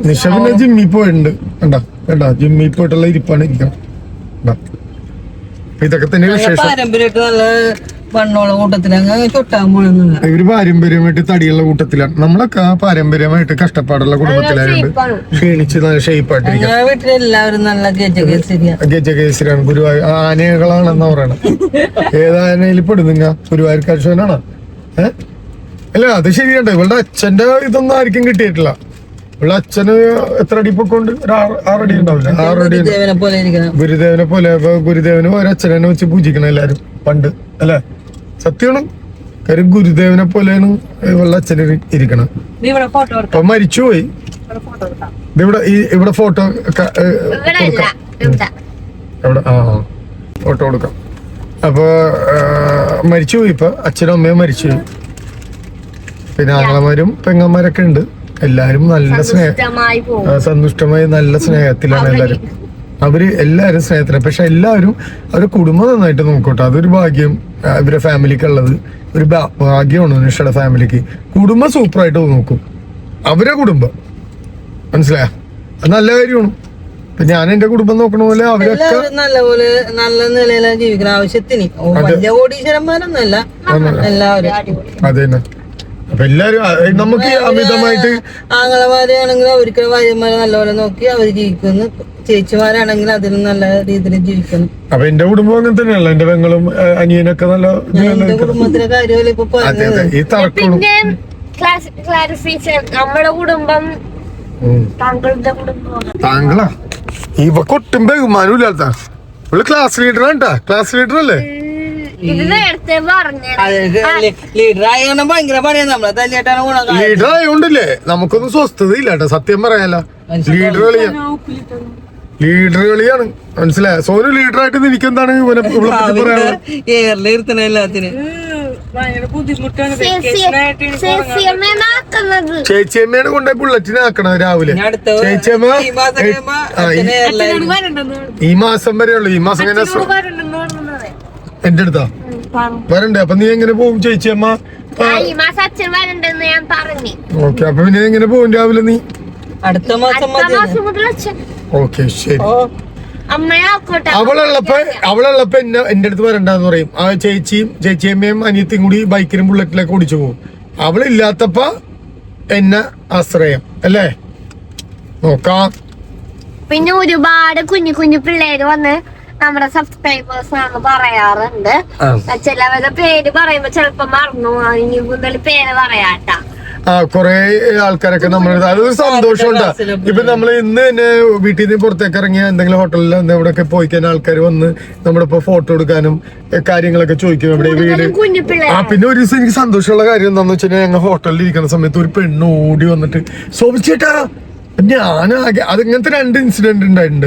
നിഷ പിന്നെ ജിമ്മിൽ പോയിട്ടുണ്ട്. കണ്ടാ കണ്ടാ ജിമ്മിൽ പോയിട്ടുള്ള ഇരിപ്പാണ് ഇരിക്കണം. ഇതൊക്കെ തന്നെ വിശേഷം. വണ്ണോള കൂട്ടത്തിലാണ് ചൊട്ടാൻ പോണെന്നില്ല. ഇവര് പാരമ്പര്യമായിട്ട് തടിയുള്ള കൂട്ടത്തിലാണ്. നമ്മളൊക്കെ പാരമ്പര്യമായിട്ട് കഷ്ടപ്പാടുള്ള കുടുംബത്തിലായതുകൊണ്ട് ക്ഷീണിച്ച് നല്ല ഷേപ്പായിട്ടിരിക്കും. വീട്ടിലെല്ലാവരും നല്ല ഗജകേസരിയാണ്. ഗുരുവായൂർ ആനകളാണെന്നാ പറയണത്. ഏതാനയിൽ പെടുന്നില്ല. ഗുരുവായൂർ കർഷകനാണോ? അല്ല അത് ശരിയുണ്ട്. ഇവളുടെ അച്ഛന്റെ ഇതൊന്നും ആർക്കും കിട്ടിയിട്ടില്ല. ഇവളുടെ അച്ഛന് എത്ര അടി പൊക്കമുണ്ട്? 6 അടി ഉണ്ടാവില്ല. 6 അടി. ഗുരുദേവനെ പോലെ. ഇപ്പൊ ഗുരുദേവന് ഒരു അച്ഛനെ വെച്ച് പൂജിക്കണം എല്ലാരും പണ്ട്, അല്ലെ? സത്യമാണ്. കാര്യം ഗുരുദേവനെ പോലെയാണ് ഇവളുടെ അച്ഛന് ഇരിക്കണം. അപ്പൊ മരിച്ചുപോയി. ഇവിടെ ഫോട്ടോ എവിടെ? ഫോട്ടോ കൊടുക്കാം. അപ്പൊ മരിച്ചുപോയി. ഇപ്പൊ അച്ഛനും അമ്മയും മരിച്ചുപോയി. പിന്നെ ആങ്ങളമാരും പെങ്ങന്മാരൊക്കെ ഉണ്ട്. എല്ലാരും നല്ല സന്തുഷ്ടമായി നല്ല സ്നേഹത്തിലാണ് എല്ലാരും. അവര് എല്ലാരും സ്നേഹത്തിലാണ്. പക്ഷെ എല്ലാവരും അവരുടെ കുടുംബം നന്നായിട്ട് നോക്കട്ടെ. അതൊരു ഭാഗ്യം ഇവരെ ഫാമിലിക്ക് ഉള്ളത്. ഒരു ഭാഗ്യമാണ് നിഷയുടെ ഫാമിലിക്ക്. കുടുംബം സൂപ്പറായിട്ട് നോക്കും അവരെ കുടുംബം. മനസ്സിലായ? അത് നല്ല കാര്യമാണ്. ഇപ്പൊ ഞാൻ എന്റെ കുടുംബം നോക്കണ പോലെ അവരൊക്കെ നല്ലപോലെ നല്ല നിലയിലാണ് ജീവിക്കണം. ആവശ്യത്തിന് വലിയ കോടീശ്വരന്മാരൊന്നല്ല എല്ലാവരും. അതെ. അപ്പൊ എല്ലാരും നമുക്ക് അമിതമായിട്ട് ആങ്ങളമാരാണെങ്കിൽ അവർക്ക് ഭാര്യമാരെ നല്ലപോലെ നോക്കി അവർ ജീവിക്കുന്നു. ചേച്ചിമാരാണെങ്കിൽ അതിനും നല്ല രീതിയിൽ ജീവിക്കുന്നു. അപ്പൊ എന്റെ കുടുംബം അങ്ങനെ തന്നെയല്ല. എന്റെ പെങ്ങളും അനിയനൊക്കെ നല്ല എന്റെ കുടുംബത്തിലെ കാര്യമല്ല ഇപ്പൊ പറഞ്ഞത്. ഈ തർക്കം നമ്മുടെ കുടുംബം താങ്കളുടെ കുടുംബം. താങ്കളാ ഇവ കൊട്ടും ബഹുമാനമില്ലാത്ത ക്ലാസ് ലീഡർ ആണ്ടാ. ക്ലാസ് ലീഡർ അല്ലേ? ലീഡർ ആയതുകൊണ്ട് ഭയങ്കര പണിയാണ്. നമ്മളെ തല്ലിയിട്ടാണ് ഗുണം. ലീഡർ ആയതുകൊണ്ടല്ലേ നമുക്കൊന്നും സ്വസ്ഥത ഇല്ല കേട്ടോ. സത്യം പറയാലോ. ലീഡർ കളിയാ. ലീഡർ കളിയാണ്, മനസ്സിലായ? സോനു ലീഡറായിട്ട് എനിക്കെന്താണ് ഇവനെ പറയാനുള്ളത്? ഏറിലിരുത്തണ എല്ലാത്തിനും ഭയങ്കര ബുദ്ധിമുട്ടാണ്. വെക്കേഷൻ ആയിട്ട് ഇനി പോകാൻ ചേച്ചിയമ്മേനാക്കുന്നത് ചേച്ചിയമ്മയാണ് കൊണ്ടുപോയി ബുള്ളറ്റിന് ആക്കണത് രാവിലെ. ചേച്ചിയമ്മ ഈ മാസം കഴിയുമ്പോ അച്ഛനെ എയർലൈനിൽ ഈ മാസം വരെ ഉള്ളു. ഈ മാസം ഇങ്ങനെ എന്റെ അടുത്താ വരണ്ടേ? അപ്പൊ നീ എങ്ങനെ പോകും ചേച്ചിയമ്മ? ഈ മാസം അച്ഛൻ വരണ്ടെന്ന് ഞാൻ പറഞ്ഞു. ഓക്കെ, അപ്പൊ പിന്നെ എങ്ങനെ പോകും രാവിലെ നീ? അടുത്ത മാസം അടുത്ത മതി. മാസം മുതൽ അച്ഛൻ ഓക്കെ ശരി. അമ്മയാക്കോട്ടെ. അവളുള്ളപ്പോ എന്റെ അടുത്ത് വരണ്ടെന്ന് പറയും. ആ ചേച്ചിയമ്മയും അനിയത്തിയും കൂടി ബൈക്കിനും ബുള്ളറ്റിലൊക്കെ ഓടിച്ചു പോകും. അവളില്ലാത്തപ്പോ എന്നെ ആശ്രയം അല്ലേ? നോക്കാം. പിന്നെ ഒരുപാട് കുഞ്ഞു കുഞ്ഞു പിള്ളേര് വന്ന് നമ്മുടെ സബ്സ്ക്രൈബേഴ്സ് ആണെന്ന് പറയാറുണ്ട്. ചിലവരുടെ പേര് പറയുമ്പോ ചെലപ്പോ മറന്നു. ഇനി മുതൽ പേര് പറയാട്ടാ. കൊറേ ആൾക്കാരൊക്കെ നമ്മുടെ അതൊരു സന്തോഷമുണ്ടാ. ഇപ്പൊ നമ്മള് ഇന്ന് തന്നെ വീട്ടിൽ നിന്ന് പുറത്തേക്ക് ഇറങ്ങിയ എന്തെങ്കിലും ഹോട്ടലിൽ എവിടെയൊക്കെ പോയി കഴിഞ്ഞാൽ ആൾക്കാർ വന്ന് നമ്മുടെ ഇപ്പൊ ഫോട്ടോ എടുക്കാനും കാര്യങ്ങളൊക്കെ ചോദിക്കും എവിടെ വീട്. കുഞ്ഞു പിള്ളേർ പിന്നെ ഒരു ദിവസം എനിക്ക് സന്തോഷമുള്ള കാര്യം എന്താന്ന് വെച്ചാൽ ഞങ്ങൾ ഹോട്ടലിൽ ഇരിക്കുന്ന സമയത്ത് ഒരു പെണ്ണ് ഓടി വന്നിട്ട് ശോഭിച്ചേട്ടാ ഞാനാകെ അതിങ്ങനത്തെ 2 ഇൻസിഡന്റ് ഉണ്ടായിട്ടുണ്ട്.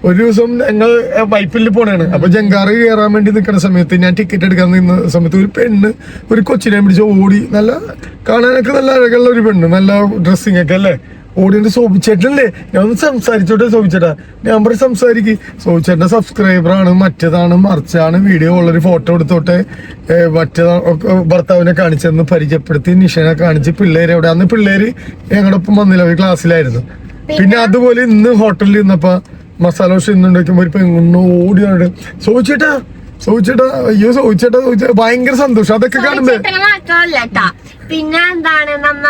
ഒരു ദിവസം ഞങ്ങൾ വൈപ്പിൽ പോണാണ്. അപ്പൊ ജങ്കാറ് കയറാൻ വേണ്ടി നിൽക്കുന്ന സമയത്ത് ഞാൻ ടിക്കറ്റ് എടുക്കാൻ നിന്ന സമയത്ത് ഒരു പെണ്ണ് ഒരു കൊച്ചിനെ പിടിച്ച് ഓടി. നല്ല കാണാനൊക്കെ നല്ല അഴകുള്ള ഒരു പെണ്ണ്, നല്ല ഡ്രസ്സിങ് ഒക്കെ അല്ലേ. ഓടിയിട്ട് ശോഭിച്ചേട്ടല്ലേ ഞാൻ ഒന്ന് സംസാരിച്ചോട്ടെ ശോഭിച്ചേട്ടാ. ഞാൻ പറയും സംസാരിക്ക്. ശോഭിച്ചേട്ടൻ്റെ സബ്സ്ക്രൈബറാണ്, മറ്റേതാണ് മറിച്ചാണ്, വീഡിയോ ഉള്ളൊരു ഫോട്ടോ എടുത്തോട്ടെ, മറ്റേതാണ് ഭർത്താവിനെ കാണിച്ചെന്ന് പരിചയപ്പെടുത്തി. നിഷനെ കാണിച്ച് പിള്ളേര് എവിടെ അന്ന് പിള്ളേര് ഞങ്ങളുടെ ഒപ്പം വന്നില്ല, ഒരു ക്ലാസ്സിലായിരുന്നു. പിന്നെ അതുപോലെ ഇന്ന് ഹോട്ടലിൽ നിന്നപ്പോ മസാല ദോശ ഇന്നുണ്ടാക്കുമ്പോ ഒരു പെണ്ണ് ഓടി ശോഭിച്ചേട്ടാ അയ്യോ ശോഭിച്ചേട്ടാ ഭയങ്കര സന്തോഷം അതൊക്കെ കാണുമ്പോ. മാത്രമല്ല പിന്നെ എന്താണ്, നമ്മ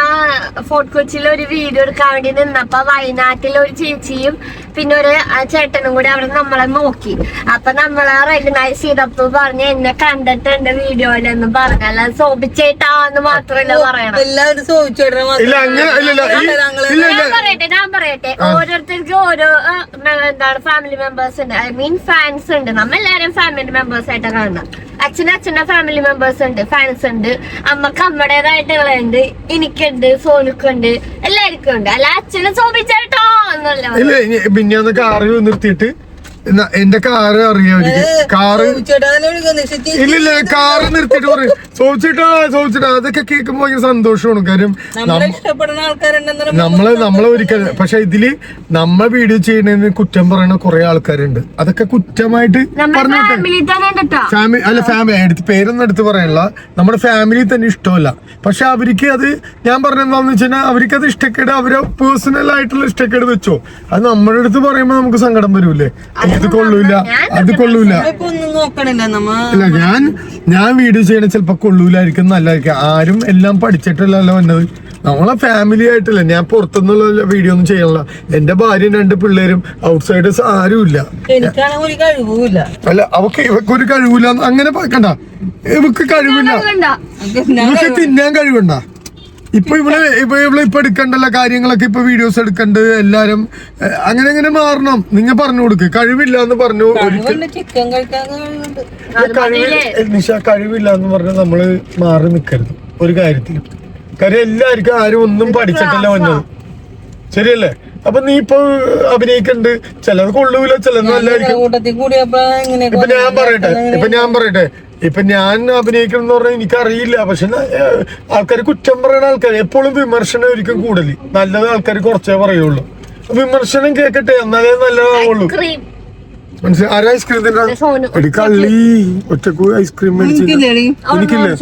ഫോർട്ട് കൊച്ചിയിൽ ഒരു വീഡിയോ എടുക്കാൻ വേണ്ടി നിന്നപ്പോ വയനാട്ടിലെ ഒരു ചേച്ചിയും പിന്നെ ഒരു ചേട്ടനും കൂടി അവിടെ നമ്മളെ നോക്കി. അപ്പൊ നമ്മളെ റെക്കഗ്നൈസ് ചെയ്തപ്പോ പറഞ്ഞ എന്നെ കണ്ടിട്ടുണ്ട് വീഡിയോയിലെന്ന് പറഞ്ഞല്ല ശോഭിച്ചേട്ടാന്ന് മാത്രമല്ല പറയണം. എല്ലാവരും ചോദിച്ചോട്ടെ ഞാൻ പറയട്ടെ ഓരോരുത്തർക്കും ഓരോ എന്താണ് ഫാമിലി മെമ്പേഴ്സ് ഉണ്ട്. ഐ മീൻ ഫാൻസ് ഉണ്ട്. നമ്മ എല്ലാരും ഫാമിലി മെമ്പേഴ്സ് ആയിട്ട് കാണുന്നത്. അച്ഛന്റെ ഫാമിലി മെമ്പേഴ്സ് ഉണ്ട്, ഫാൻസ് ഉണ്ട്. അമ്മക്ക് അമ്മടേതായിട്ടുള്ളുണ്ട്, എനിക്കുണ്ട്, സോനുക്കുണ്ട്, എല്ലാവർക്കും ഉണ്ട്. അല്ല അച്ഛനെ ശോഭിച്ചേട്ടോ എന്നല്ല. പിന്നെ ഒന്ന് കാറ് നിർത്തിയിട്ട് എന്റെ കാറ് അറിയാം അവർക്ക്. കാറ് ഇല്ലില്ല കാറ് നിർത്തിയിട്ട് പറയും ശോഭിച്ചിട്ടാ. അതൊക്കെ കേൾക്കുമ്പോ ഭയങ്കര സന്തോഷമാണ്. കാര്യം ഇഷ്ടപ്പെടുന്ന ആൾക്കാരുണ്ടെന്ന് നമ്മളെ ഒരിക്കൽ പക്ഷെ ഇതില് നമ്മ വീഡിയോ ചെയ്യുന്നതിന് കുറ്റം പറയുന്ന കുറെ ആൾക്കാരുണ്ട്. അതൊക്കെ കുറ്റമായിട്ട് പറഞ്ഞോട്ടെ. ഫാമിലി അല്ല ഫാമിലി എടുത്ത് പേരൊന്നും എടുത്ത് പറയാനുള്ള നമ്മുടെ ഫാമിലി തന്നെ ഇഷ്ടമല്ല. പക്ഷെ അവർക്ക് അത് ഞാൻ പറഞ്ഞെന്താന്ന് വെച്ചാൽ അവർക്ക് അത് ഇഷ്ടക്കേട് അവരെ പേഴ്സണൽ ആയിട്ടുള്ള ഇഷ്ടക്കേട് വെച്ചോ. അത് നമ്മുടെ അടുത്ത് പറയുമ്പോ നമുക്ക് സങ്കടം വരൂലേ. അത് കൊള്ളൂല നോക്കണില്ല നമ്മ. അല്ല ഞാൻ വീഡിയോ ചെയ്യണ ചിലപ്പോ കൊള്ളൂലായിരിക്കും, നല്ലതായിരിക്കും. ആരും എല്ലാം പഠിച്ചിട്ടല്ലല്ലോ വന്നത്. നമ്മളെ ഫാമിലി ആയിട്ടല്ലേ. ഞാൻ പുറത്തുനിന്നുള്ള വീഡിയോ ഒന്നും ചെയ്യണില്ല. എന്റെ ഭാര്യയും 2 പിള്ളേരും ഔട്ട്സൈഡേഴ്സ് ആരുമില്ല. എനിക്കാണെങ്കിൽ ഒരു കഴിവില്ല. അല്ല ഇവക്കൊരു കഴിവില്ല അങ്ങനെ കണ്ട. ഇവക്ക് കഴിവില്ല, ഇവക്ക് തിന്നാൻ കഴിവുണ്ട. ഇപ്പൊ ഇവള് എടുക്കണ്ടല്ല കാര്യങ്ങളൊക്കെ ഇപ്പൊ വീഡിയോസ് എടുക്കണ്ട് എല്ലാരും അങ്ങനെ മാറണം. നിങ്ങൾ പറഞ്ഞു കൊടുക്ക് കഴിവില്ല എന്ന് പറഞ്ഞു. ചിക്കൻ കഴിക്കാൻ നിഷ കഴിവില്ല എന്ന് പറഞ്ഞ് നമ്മള് മാറി നിക്കരുത് ഒരു കാര്യത്തിലും. കാര്യം എല്ലാവർക്കും ആരും ഒന്നും പഠിച്ചിട്ടല്ല വന്നത്, ശരിയല്ലേ? അപ്പൊ നീ ഇപ്പൊ അഭിനയിക്കണ്ട്, ചിലത് കൊള്ളൂല, ചിലത് നല്ലതായിരിക്കും. ഇപ്പൊ ഞാൻ പറയട്ടെ ഇപ്പൊ ഞാൻ അഭിനയിക്കണം എന്ന് പറഞ്ഞാൽ എനിക്കറിയില്ല. പക്ഷെ ആൾക്കാർ കുറ്റം പറയുന്ന ആൾക്കാർ എപ്പോഴും വിമർശനം ഒരിക്കലും കൂടുതൽ, നല്ലത് ആൾക്കാർ കുറച്ചേ പറയുള്ളൂ. വിമർശനം കേക്കട്ടെ എന്നാലേ നല്ലതാവുള്ളൂ. മനസ്സിലായി? ആരും ഐസ്ക്രീം തിന്നാ കള്ളി ഒറ്റക്ക് ഐസ്ക്രീം എനിക്കില്ലേ?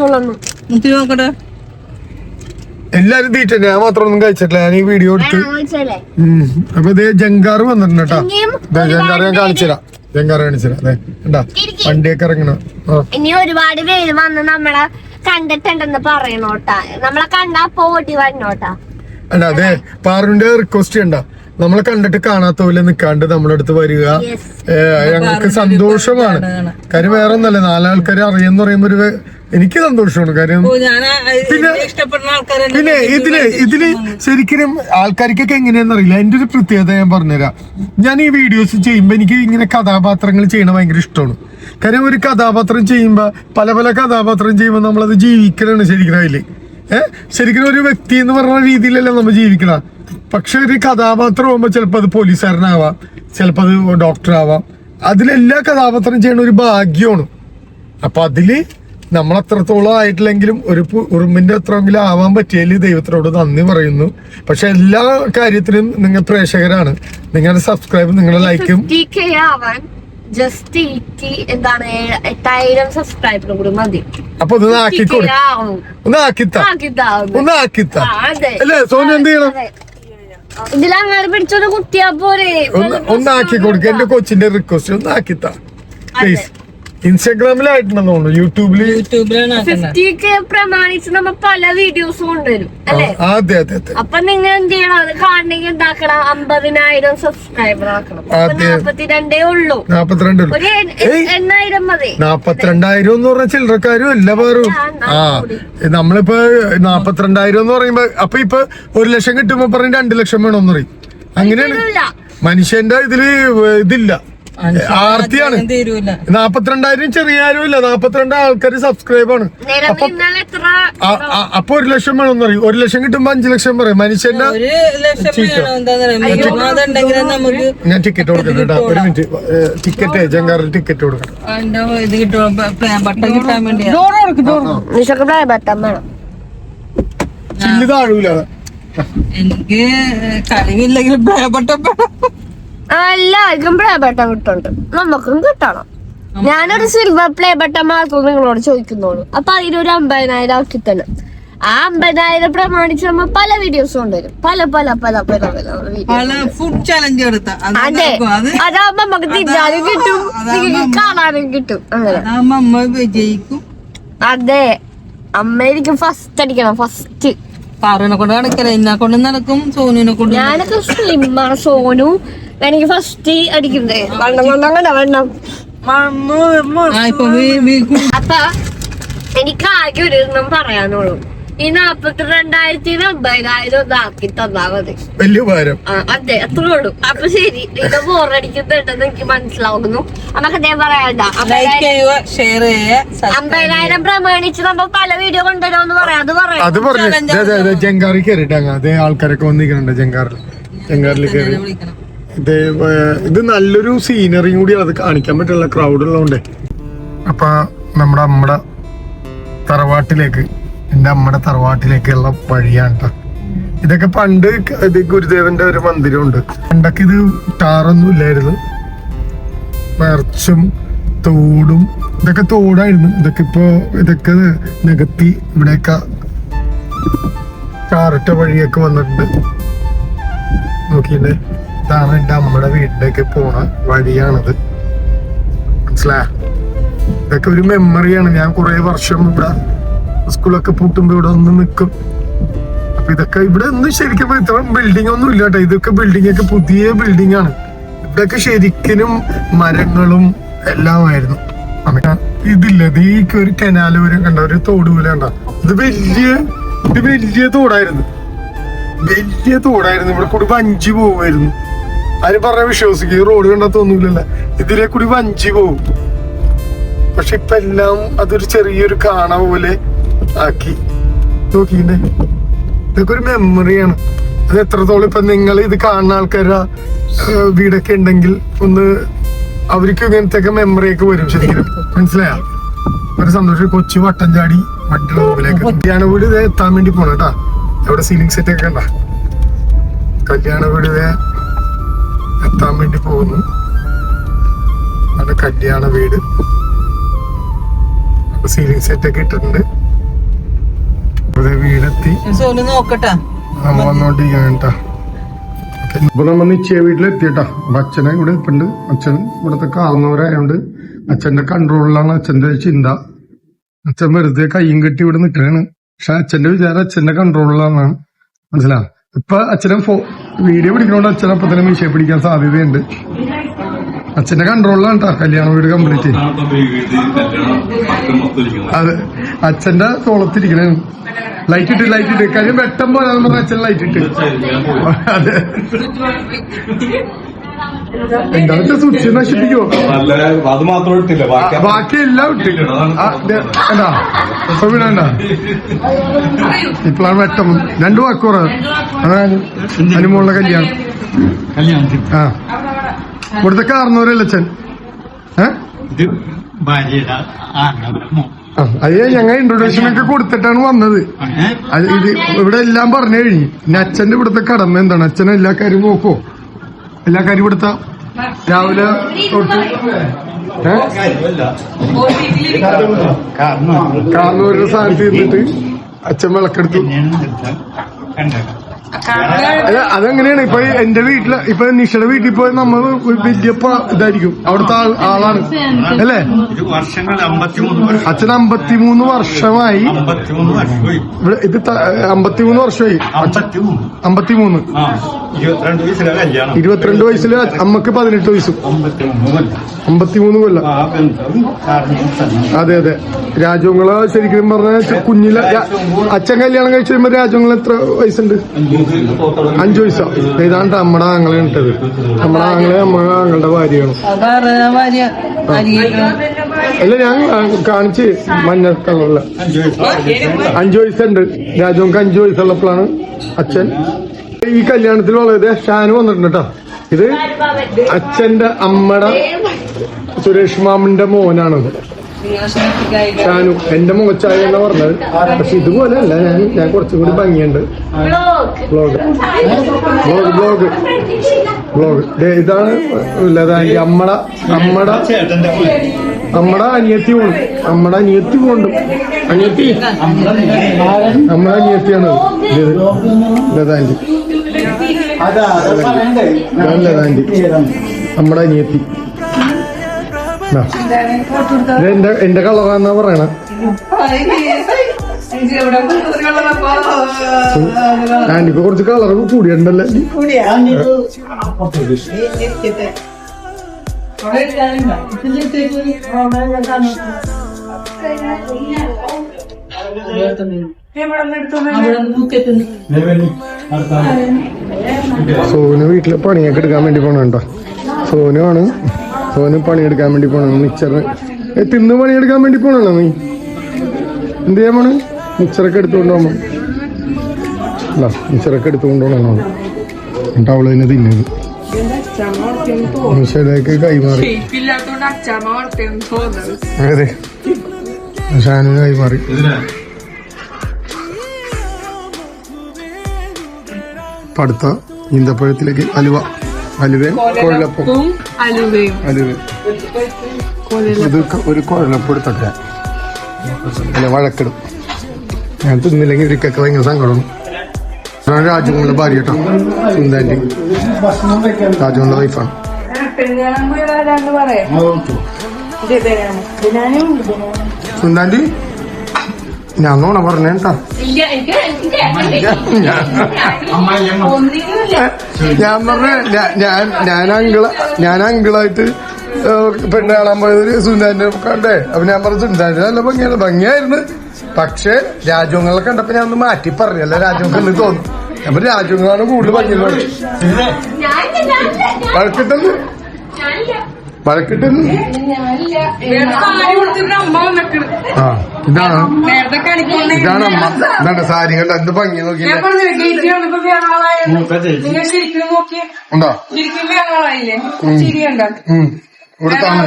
എല്ലാരും തീറ്റ, ഞാൻ മാത്രം ഒന്നും കഴിച്ചിട്ടില്ല. ഞാൻ ഈ വീഡിയോ എടുത്ത് അപ്പൊ ഇതേ ജങ്കാറ് വന്നിട്ടുണ്ട് കേട്ടോ. ജങ്കാറ് ഞാൻ കാണിച്ചുതരാം. അതെ എന്താ വണ്ടിയൊക്കെ ഇറങ്ങണ. ഇനി ഒരുപാട് പേര് വന്ന് നമ്മളെ കണ്ടിട്ടുണ്ടെന്ന് പറയണോട്ടാ. നമ്മളെ കണ്ടാ പോട്ടി വരണോട്ടാ. അല്ല അതെ പാറുവിന്റെ റിക്വസ്റ്റ് ഉണ്ടാ. നമ്മളെ കണ്ടിട്ട് കാണാത്ത പോലെ നിക്കാണ്ട് നമ്മളെ അടുത്ത് വരിക. ഞങ്ങൾക്ക് സന്തോഷമാണ്. കാര്യം വേറെ ഒന്നല്ല, 4 ആൾക്കാരെ അറിയാന്ന് പറയുമ്പോ ഒരു എനിക്ക് സന്തോഷമാണ്. കാര്യം പിന്നെ ഇതില് ശരിക്കും ആൾക്കാർക്കൊക്കെ എങ്ങനെയാന്ന് അറിയില്ല. എന്റെ ഒരു പ്രത്യേകത ഞാൻ പറഞ്ഞുതരാം. ഞാൻ ഈ വീഡിയോസ് ചെയ്യുമ്പോ എനിക്ക് ഇങ്ങനെ കഥാപാത്രങ്ങൾ ചെയ്യണ ഭയങ്കര ഇഷ്ടമാണ്. കാര്യം ഒരു കഥാപാത്രം ചെയ്യുമ്പോ പല കഥാപാത്രം ചെയ്യുമ്പോ നമ്മളത് ജീവിക്കലാണ് ശരിക്കും. അതില് ശരിക്കും ഒരു വ്യക്തി എന്ന് പറഞ്ഞ രീതിയിലല്ല നമ്മൾ ജീവിക്കണം. പക്ഷെ ഒരു കഥാപാത്രം ആവുമ്പോ ചിലപ്പോ അത് പോലീസുകാരനാവാം, ചിലപ്പോ അത് ഡോക്ടർ ആവാം. അതിലെല്ലാ കഥാപാത്രം ചെയ്യണ ഒരു ഭാഗ്യമാണ്. അപ്പൊ അതില് നമ്മൾ അത്രത്തോളം ആയിട്ടില്ലെങ്കിലും ഒരു ഉറുമ്പിന്റെ അത്രയെങ്കിലും ആവാൻ പറ്റിയതിൽ ദൈവത്തിനോട് നന്ദി പറയുന്നു. പക്ഷെ എല്ലാ കാര്യത്തിലും നിങ്ങൾ പ്രേക്ഷകരാണ്, നിങ്ങളുടെ സബ്സ്ക്രൈബ്, നിങ്ങളുടെ ലൈക്കും. ജസ്റ്റ് എന്താണ് 8000 സബ്സ്ക്രൈബർ കൂടി മതി. അപ്പൊ ഒന്ന് ആക്കിത്ത അല്ലേ സോനു? എന്ത് ചെയ്യണം? ഇതിലങ്ങനെ പിടിച്ചൊരു കുട്ടിയാ പോരെ. ഒന്നാക്കി കൊടുക്കുക. എന്റെ കൊച്ചിന്റെ റിക്വസ്റ്റ് ഒന്ന് ആക്കിത്ത പ്ലീസ്. ഇൻസ്റ്റാഗ്രാമിലായിട്ടുണ്ടെന്ന് തോന്നുന്നു, യൂട്യൂബിലാണ് 50K പ്രമാണിച്ച് നമ്മ പല വീഡിയോസും കൊണ്ടുവരും അല്ലെ. അതെ അതെ അതെ. അപ്പൊ നിങ്ങൾ എന്ത് ചെയ്യണം? അത് കാണണമെങ്കിൽ എന്താക്കണം? 50,000 സബ്സ്ക്രൈബർ ആക്കണം. 42 ഉള്ളൂ. 42 ഒരു 8,000 മതി. 42,000 എന്ന് പറഞ്ഞ ചില്ലറക്കാരും അല്ല വേറും. നമ്മളിപ്പോ 42,000 എന്ന് പറയുമ്പോ അപ്പൊ ഇപ്പൊ 1 ലക്ഷം കിട്ടുമ്പോ പറഞ്ഞ് 2 ലക്ഷം വേണമെന്ന് പറയും. അങ്ങനെയാണ് മനുഷ്യന്റെ ഇതില് ഇതില്ല, ആർത്തിയാണ്. 42,000 ചെറിയ ആരുമില്ല, 42 ആൾക്കാർ സബ്സ്ക്രൈബാണ്. അപ്പൊ 1 ലക്ഷം വേണമെന്ന് പറയും. 1 ലക്ഷം കിട്ടുമ്പോ 5 ലക്ഷം പറയും. മനുഷ്യന്റെ ഞാൻ ടിക്കറ്റ് കൊടുക്കണം കേട്ടോ, ഒരു മിനിറ്റ്. ടിക്കറ്റ് ജങ്കാറിൽ ടിക്കറ്റ് കൊടുക്കണം. ചില്ല് താഴൂല. എനിക്ക് കഴിവില്ലെങ്കിലും എല്ലാവർക്കും പ്ലേ ബട്ടൺ കിട്ടുന്നുണ്ട്, നമുക്കും കിട്ടണം. ഞാനൊരു സിൽവർ പ്ലേ ബട്ടൺ മാത്രം നിങ്ങളോട് ചോദിക്കുന്നുള്ളൂ. അപ്പൊ അതിനൊരു 50,000 ആക്കി തന്നെ. ആ 50,000 പ്രമാണിച്ച് നമ്മൾ പല വീഡിയോസ് കൊണ്ടുവരും. പല ഫുഡ് ചലഞ്ച് എടുത്ത അതെ, അതാവുമ്പോ നമുക്ക് തിന്നാനും കിട്ടും, കാണാനും കിട്ടും. അങ്ങനെ അമ്മ വിജയിക്കും. അതെ, അമ്മയിരിക്കും ഫസ്റ്റ് അടിക്കണം. ഫസ്റ്റ് പാറുവിനെ കൊണ്ട് നടക്കല, എന്നെ കൊണ്ട് നടക്കും, സോനുവിനെ കൊണ്ട്. ഞാനൊക്കെ സ്ലിമ്മാണ്. സോനു എനിക്ക് ഫസ്റ്റ് അടിക്കുന്നേ. വെണ്ണം അപ്പൊ എനിക്ക് ആകെ ഒരു പറയാനുള്ളൂ, ഈ 42,000 50,000 ഇതാക്കി തന്നാ മതി. വലിയ ഭാരം. അതെ, അത്രേ ഉള്ളൂ. അപ്പൊ ശരി, ഇത് ബോറടിക്കുന്നുണ്ടെന്ന് എനിക്ക് മനസ്സിലാവുന്നു. നമുക്ക് അതേ പറയണ്ട. 50,000 പ്രമാണിച്ച് നമ്മൾ പല വീഡിയോ കൊണ്ടുവരുമെന്ന് പറയാം. അത് പറഞ്ഞു ജങ്കാറിൽ കയറിട്ടാ. അതേ ആൾക്കാരൊക്കെ വന്നിരിക്കണുണ്ട് ജങ്കാറിൽ കയറി. ഇത് നല്ലൊരു സീനറിയും കൂടി അത് കാണിക്കാൻ പറ്റുള്ള ക്രൗഡ് ഉള്ളതുകൊണ്ടേ. അപ്പൊ നമ്മുടെ തറവാട്ടിലേക്ക്, എന്റെ അമ്മയുടെ തറവാട്ടിലേക്കുള്ള വഴിയാണ് കേട്ടോ. ഇതൊക്കെ പണ്ട് ഇത് ഗുരുദേവന്റെ ഒരു മന്ദിരമുണ്ട്. പണ്ടൊക്കെ ഇത് ടാറൊന്നും ഇല്ലായിരുന്നു, മറിച്ചും തോടും. ഇതൊക്കെ തോടായിരുന്നു. ഇതൊക്കെ നികത്തി ഇവിടെയൊക്കെ ടാറിട്ട വഴിയൊക്കെ വന്നിട്ടുണ്ട്. നോക്കിയില്ലേ, ഇതാണ് എന്റെ അമ്മയുടെ വീട്ടിലേക്ക് പോണ വഴിയാണത്. മനസ്സിലായ? ഇതൊക്കെ ഒരു മെമ്മറിയാണ്. ഞാൻ കുറെ വർഷം ഇവിടെ സ്കൂളൊക്കെ പൂട്ടുമ്പോ ഇവിടെ ഒന്ന് നിൽക്കും. അപ്പൊ ഇതൊക്കെ ഇവിടെ ഒന്നും ശരിക്കും ഇത്ര ബിൽഡിംഗ് ഒന്നും ഇല്ല കേട്ടോ. ഇതൊക്കെ ബിൽഡിംഗ് ഒക്കെ പുതിയ ബിൽഡിംഗ് ആണ്. ഇവിടെയൊക്കെ ശരിക്കും മരങ്ങളും എല്ലാമായിരുന്നു. ഇതില്ല, ഈ ഒരു കനാല് പോലെ കണ്ട, ഒരു തോട് പോലെ കണ്ട. ഇത് വലിയ തോടായിരുന്നു. ഇവിടെ കൂടി വഞ്ചി പോവുമായിരുന്നു. അതിന് പറഞ്ഞ വിശ്വസിക്കും. ഈ റോഡ് കണ്ടാ തോന്നൂലല്ല, ഇതിലെ കൂടി വഞ്ചി പോവും. പക്ഷെ ഇപ്പൊ എല്ലാം അതൊരു ചെറിയൊരു കാണ പോലെ ആക്കി. നോക്കിണ്ടേ, ഇതൊക്കെ ഒരു മെമ്മറിയാണ്. അത് എത്രത്തോളം ഇപ്പൊ നിങ്ങൾ ഇത് കാണുന്ന ആൾക്കാരുടെ വീടൊക്കെ ഉണ്ടെങ്കിൽ ഒന്ന് അവർക്ക് ഇങ്ങനത്തെ ഒക്കെ മെമ്മറിയൊക്കെ വരും ശരിക്കും. മനസ്സിലായ? ഒരു സന്തോഷം. കൊച്ചു വട്ടം ചാടി വണ്ടിയുടെ മുമ്പിലേക്ക് കല്യാണ വീട് ഇതേ എത്താൻ വേണ്ടി പോണ കേട്ടാ. അവിടെ സീലിംഗ് സെറ്റ് ഒക്കെ കണ്ട. കല്യാണ വീട് ഇതേ എത്താൻ വേണ്ടി പോകുന്നു. അവിടെ കല്യാണ വീട് സീലിംഗ് സെറ്റ് ഒക്കെ ഇട്ടിട്ടുണ്ട്. വീടെത്തി നോക്കട്ടാ, നമ്മ വന്നോണ്ടിരിക്കണ. ഇപ്പൊ നമ്മ നിശ്ചയ വീട്ടിലെത്തിയട്ടാ. അപ്പൊ അച്ഛനെ ഇവിടെ ഇപ്പുണ്ട്. അച്ഛൻ ഇവിടത്തെ കാർന്നവരായോണ്ട് അച്ഛന്റെ കൺട്രോളിലാണ് അച്ഛന്റെ ചിന്ത. അച്ഛൻ വെറുതെ കയ്യും കെട്ടി ഇവിടെ നിൽക്കണാണ്. പക്ഷെ അച്ഛന്റെ വിചാരം അച്ഛന്റെ കൺട്രോളിലാണ്. മനസ്സിലാ? ഇപ്പൊ അച്ഛനെ വീഡിയോ പിടിക്കണോണ്ട് അച്ഛൻ അപ്പൊ തന്നെ മീശയെ പിടിക്കാൻ സാധ്യതയുണ്ട്. അച്ഛന്റെ കൺട്രോളിലാണ് കേട്ടോ കല്യാണ വീട് കംപ്ലീറ്റ്. അതെ, അച്ഛന്റെ തോളത്തിരിക്കണ. ലൈറ്റ് ഇട്ട് കാര്യം വെട്ടം പോരാന്ന് പറഞ്ഞ അച്ഛൻ ലൈറ്റ് ഇട്ട്. അതെ, എന്താ സ്വിച്ച് നശിപ്പിക്കോ? അത് മാത്രം ഇട്ടില്ല, ബാക്കി എല്ലാം ഇട്ട് എന്താ വേണ്ട. ഇപ്പോഴാണ് വെട്ടം 2 വാക്കുറ അനുമോളുടെ കല്യാണം. ആ ഇവിടുത്തെ കാർന്നൂരല്ലേ അച്ഛൻ? അത് ഞങ്ങൾ ഇൻട്രൊഡക്ഷൻ ഒക്കെ കൊടുത്തിട്ടാണ് വന്നത്. അത് ഇത് ഇവിടെ എല്ലാം പറഞ്ഞു കഴിഞ്ഞു. ഇനി അച്ഛന്റെ ഇവിടുത്തെ കടമ എന്താണ്? അച്ഛൻ എല്ലാ കാര്യം നോക്കോ? എല്ലാ കാര്യം ഇവിടുത്തെ രാവിലെ തൊട്ട് കാർന്നൂരിന്റെ സ്ഥാനത്ത് ഇരുന്നിട്ട് അച്ഛൻ വിളക്കെടുത്തു. അതെങ്ങനെയാണ് ഇപ്പൊ എന്റെ വീട്ടില് ഇപ്പൊ നിഷയുടെ വീട്ടിൽ പോയി നമ്മൾ വലിയ ഇതായിരിക്കും അവിടുത്തെ ആളാണ് അല്ലേ? അച്ഛൻ 53 വർഷമായി ഇവിടെ. ഇത് 53 വർഷമായി. 53 22 വയസ്സില് അമ്മക്ക് 18 വയസ്സും 53 കൊല്ലം. അതെ അതെ. രാജവങ്ങള് ശരിക്കും പറഞ്ഞ കുഞ്ഞിലെ അച്ഛൻ കല്യാണം കഴിച്ചു കഴിയുമ്പോ രാജവങ്ങൾ എത്ര വയസ്സുണ്ട്? 5 വയസ്സോ? ഏതാണ്ട് നമ്മുടെ ആങ്ങളെ ഇട്ടത്. നമ്മുടെ ആങ്ങളുടെ ഭാര്യയാണ്. അല്ല ഞാൻ കാണിച്ച് മഞ്ഞ കളറില് 5 വയസ്സുണ്ട്. രാജവങ്ങൾക്ക് 5 വയസ്സുള്ളപ്പോഴാണ് അച്ഛൻ ഈ കല്യാണത്തിൽ വളരെ ഷാനു വന്നിട്ടുണ്ട് കേട്ടോ. ഇത് അച്ഛന്റെ അമ്മയുടെ സുരേഷ് മാമിന്റെ മോനാണത്. ഷാനു എന്റെ മുഖച്ചായ എന്നാ പറഞ്ഞത്. പക്ഷെ ഇതുപോലെ അല്ല, ഞാൻ കുറച്ചും കൂടി ഭംഗിയുണ്ട്. ബ്ലോഗ് ഇതാണ് ലതാങ്കി. അമ്മടെ അനിയത്തി പോണു. നമ്മുടെ അനിയത്തി പോണ്ടും. നമ്മുടെ അനിയത്തിയാണ് ലതാങ്കി. ലതാങ്കി നമ്മുടെ അനിയത്തി. എന്റെ കളറാന്നാ പറയണ. ആന്റിക്ക് കുറച്ച് കളർ കൂടിയുണ്ടല്ലേ? സോനു വീട്ടിലെ പണിയൊക്കെ എടുക്കാൻ വേണ്ടി പോണുണ്ടോ? സോനു പണിയെടുക്കാൻ വേണ്ടി പോണ. മിക്സറ് തിന്ന് പണിയെടുക്കാൻ വേണ്ടി പോണല്ലോ നീ. എന്ത് ചെയ്യാൻ പോണ്? മിക്സറൊക്കെ എടുത്തുകൊണ്ട് പോകണം. അല്ല മിക്സറൊക്കെ എടുത്തുകൊണ്ട് പോകണം. എന്നിട്ട് അവള് തന്നെ തിന്നത് നിഷയിലേക്ക് കൈമാറി. അതെ ഷാനുവിന് കൈമാറി. അടുത്ത ഈന്തപ്പഴത്തിലേക്ക് അലുവയും കൊഴലപ്പം. ഇത് ഒരു കുഴലപ്പം എടുത്തിട്ട് അല്ല വഴക്കിടും. ഞാൻ തിന്നില്ലെങ്കിൽ ഇവർക്കൊക്കെ ഭയങ്കര സങ്കടം. രാജുങ്ങളുടെ ഭാര്യ കേട്ടോ, സുന്ദാന്റി. രാജുങ്ങളുടെ വൈഫാണ്. സുന്ദാന്റി ഞാൻ നോണ പറഞ്ഞേട്ടാ. ഞാൻ പറഞ്ഞ ഞാൻ അങ്കിളായിട്ട് പെണ്ണ് കാണാൻ പോയത് സുന്ദാന്റെ കണ്ടേ. അപ്പൊ ഞാൻ പറഞ്ഞു സുന്ദാന്റെ നല്ല ഭംഗിയായിരുന്നു. പക്ഷെ രാജുങ്ങളെ കണ്ടപ്പോ ഞാൻ ഒന്ന് മാറ്റി പറഞ്ഞല്ല. രാജുങ്ങൾക്ക് തോന്നും. അപ്പൊ രാജുങ്ങളാണ് കൂടുതൽ ഭംഗിയിൽ വഴക്കിട്ടെന്ന്. ആ ഇതാണ് അമ്മ. ഇതാണ് സാരി കണ്ട എന്ത് ഭംഗി നോക്കി. ഉണ്ടോ? ഇവിടുത്താണ്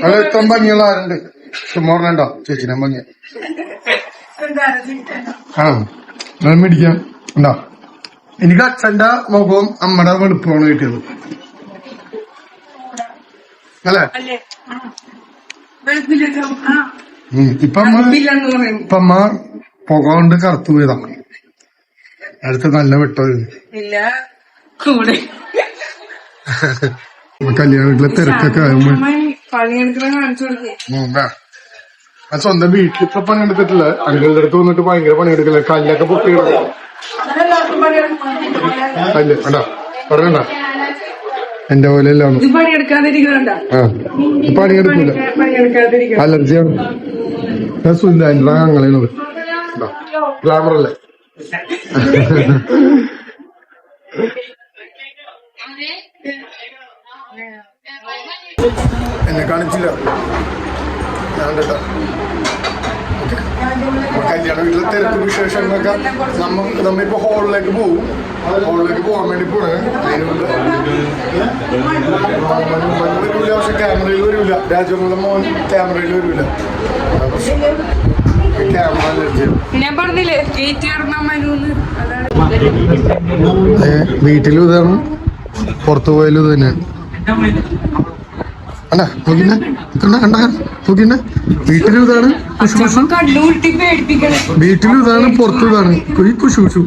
അത് ഇത്രയും ഭംഗിയുള്ള ആരുണ്ട്? മോറിനുണ്ടോ ചേച്ചിനെ ഭംഗി? ആ ഞാൻ മേടിക്കാം. ഉണ്ടോ? എനിക്ക് അച്ഛന്റെ മുഖവും അമ്മയുടെ വെളുപ്പമാണ് കിട്ടിയത് അല്ലേ? ഇപ്പൊ അമ്മ പുക കൊണ്ട് കറുത്തു പോയതാ. അടുത്ത് നല്ല വെട്ടത് കല്യാണ വീട്ടിലെ തിരക്കൊക്കെ ആകുമ്പോ സ്വന്തം വീട്ടിലിപ്പൊ പണിയെടുത്തിട്ടില്ല. അങ്കിളുടെ അടുത്ത് വന്നിട്ട് ഭയങ്കര പണിയെടുക്കില്ല. കല്ലൊക്കെ പൊട്ടിയിടും. കല്ല് കണ്ടാ പറഞ്ഞണ്ട എന്റെ പോലെ എല്ലാം പണിയെടുക്കില്ല. അലർജിയാണ്. ഞാൻ സുന്ദാൻ്റെ അങ്ങനെയാണത്. ഗ്ലാമറല്ലേ? എന്നെ കാണിച്ചില്ല ഞാൻ കേട്ടോ. കല്യാണ വീട്ടിലെ തിരക്ക് വിശേഷങ്ങളൊക്കെ നമ്മിപ്പോ ഹോളിലേക്ക് പോകും. ഹോളിലേക്ക് പോകാൻ വേണ്ടി പോണേ. വരൂല, പക്ഷെ ക്യാമറയിൽ വരൂല. രാജങ്ങളുടെ മോൻ ക്യാമറയിൽ വരൂല. ക്യാമറ ഞാൻ പറഞ്ഞില്ലേ ഗേറ്റ് വീട്ടിലും ഇതാണ്, പുറത്തു പോയാലും ഇത് തന്നെയാണ്. അല്ല നോക്കിന്നെ കണ്ട നോക്കിന്നെ വീട്ടിലും ഇതാണ് കുശു കുശു, വീട്ടിലും ഇതാണ് പുറത്തും ഇതാണ് കുശു കുശു.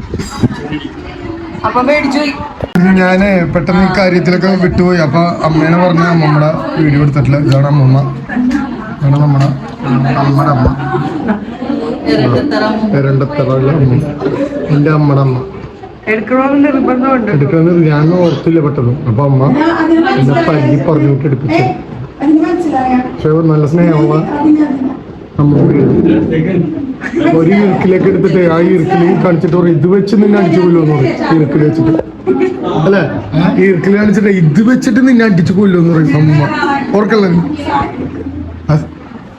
ഞാന് പെട്ടെന്ന് ഈ കാര്യത്തിലൊക്കെ വിട്ടുപോയി. അപ്പൊ അമ്മേനെ പറഞ്ഞ അമ്മമ്മടെ വീഡിയോ എടുത്തിട്ടില്ല. ഇതാണ് അമ്മമ്മ, ഇതാണ് നമ്മുടെ അമ്മ, രണ്ടത്തറയുള്ള അമ്മ, എന്റെ അമ്മയുടെ അമ്മ. എടുക്കണമെന്ന് ഞാൻ ഓർത്തില്ല പെട്ടെന്ന്. അപ്പൊ അമ്മ എന്നെ പല്ലി പറഞ്ഞിട്ട് എടുപ്പിച്ചു. പക്ഷെ നല്ല സ്നേഹമുള്ള അമ്മ. ഒരു ഇറുക്കിലേക്ക് എടുത്തിട്ട് ആ ഇറുക്കിൽ കാണിച്ചിട്ട് പറയും ഇത് വെച്ച് നിന്നെ അടിച്ചു കൊല്ലുമെന്ന് പറയും. ഇറുക്കിൽ വെച്ചിട്ട് അല്ലെ, ഈ ഇറുക്കിൽ കാണിച്ചിട്ട് ഇത് വെച്ചിട്ട് നിന്നെ അടിച്ചു കൊല്ലുമെന്ന് പറയും അമ്മ. ഓർക്കല്ലേ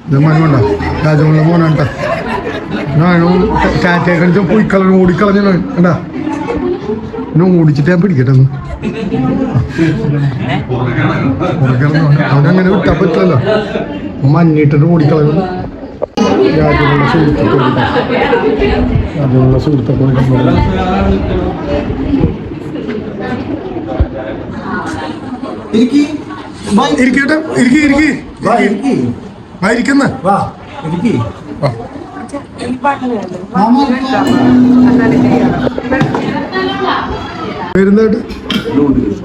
ഇത് മനുണ്ട രാജമുള്ള മോനാണ്ട. ഞാനും ടാറ്റയെ കണിച്ച പോയി കളഞ്ഞു ഓടിക്കളഞ്ഞാണ് കണ്ടാ. പിന്നെ ഓടിച്ചിട്ട് ഞാൻ പിടിക്കട്ടെ ഒന്ന്. അവനങ്ങനെ വിട്ടാ പറ്റില്ലല്ലോ. മഞ്ഞിട്ടിട്ട് ഓടിക്കളഞ്ഞു. രാജമുള്ള സുഹൃത്തുക്കൾ ഇരിക്കട്ടെ, ഇരിക്കുന്ന വരുന്നതായിട്ട്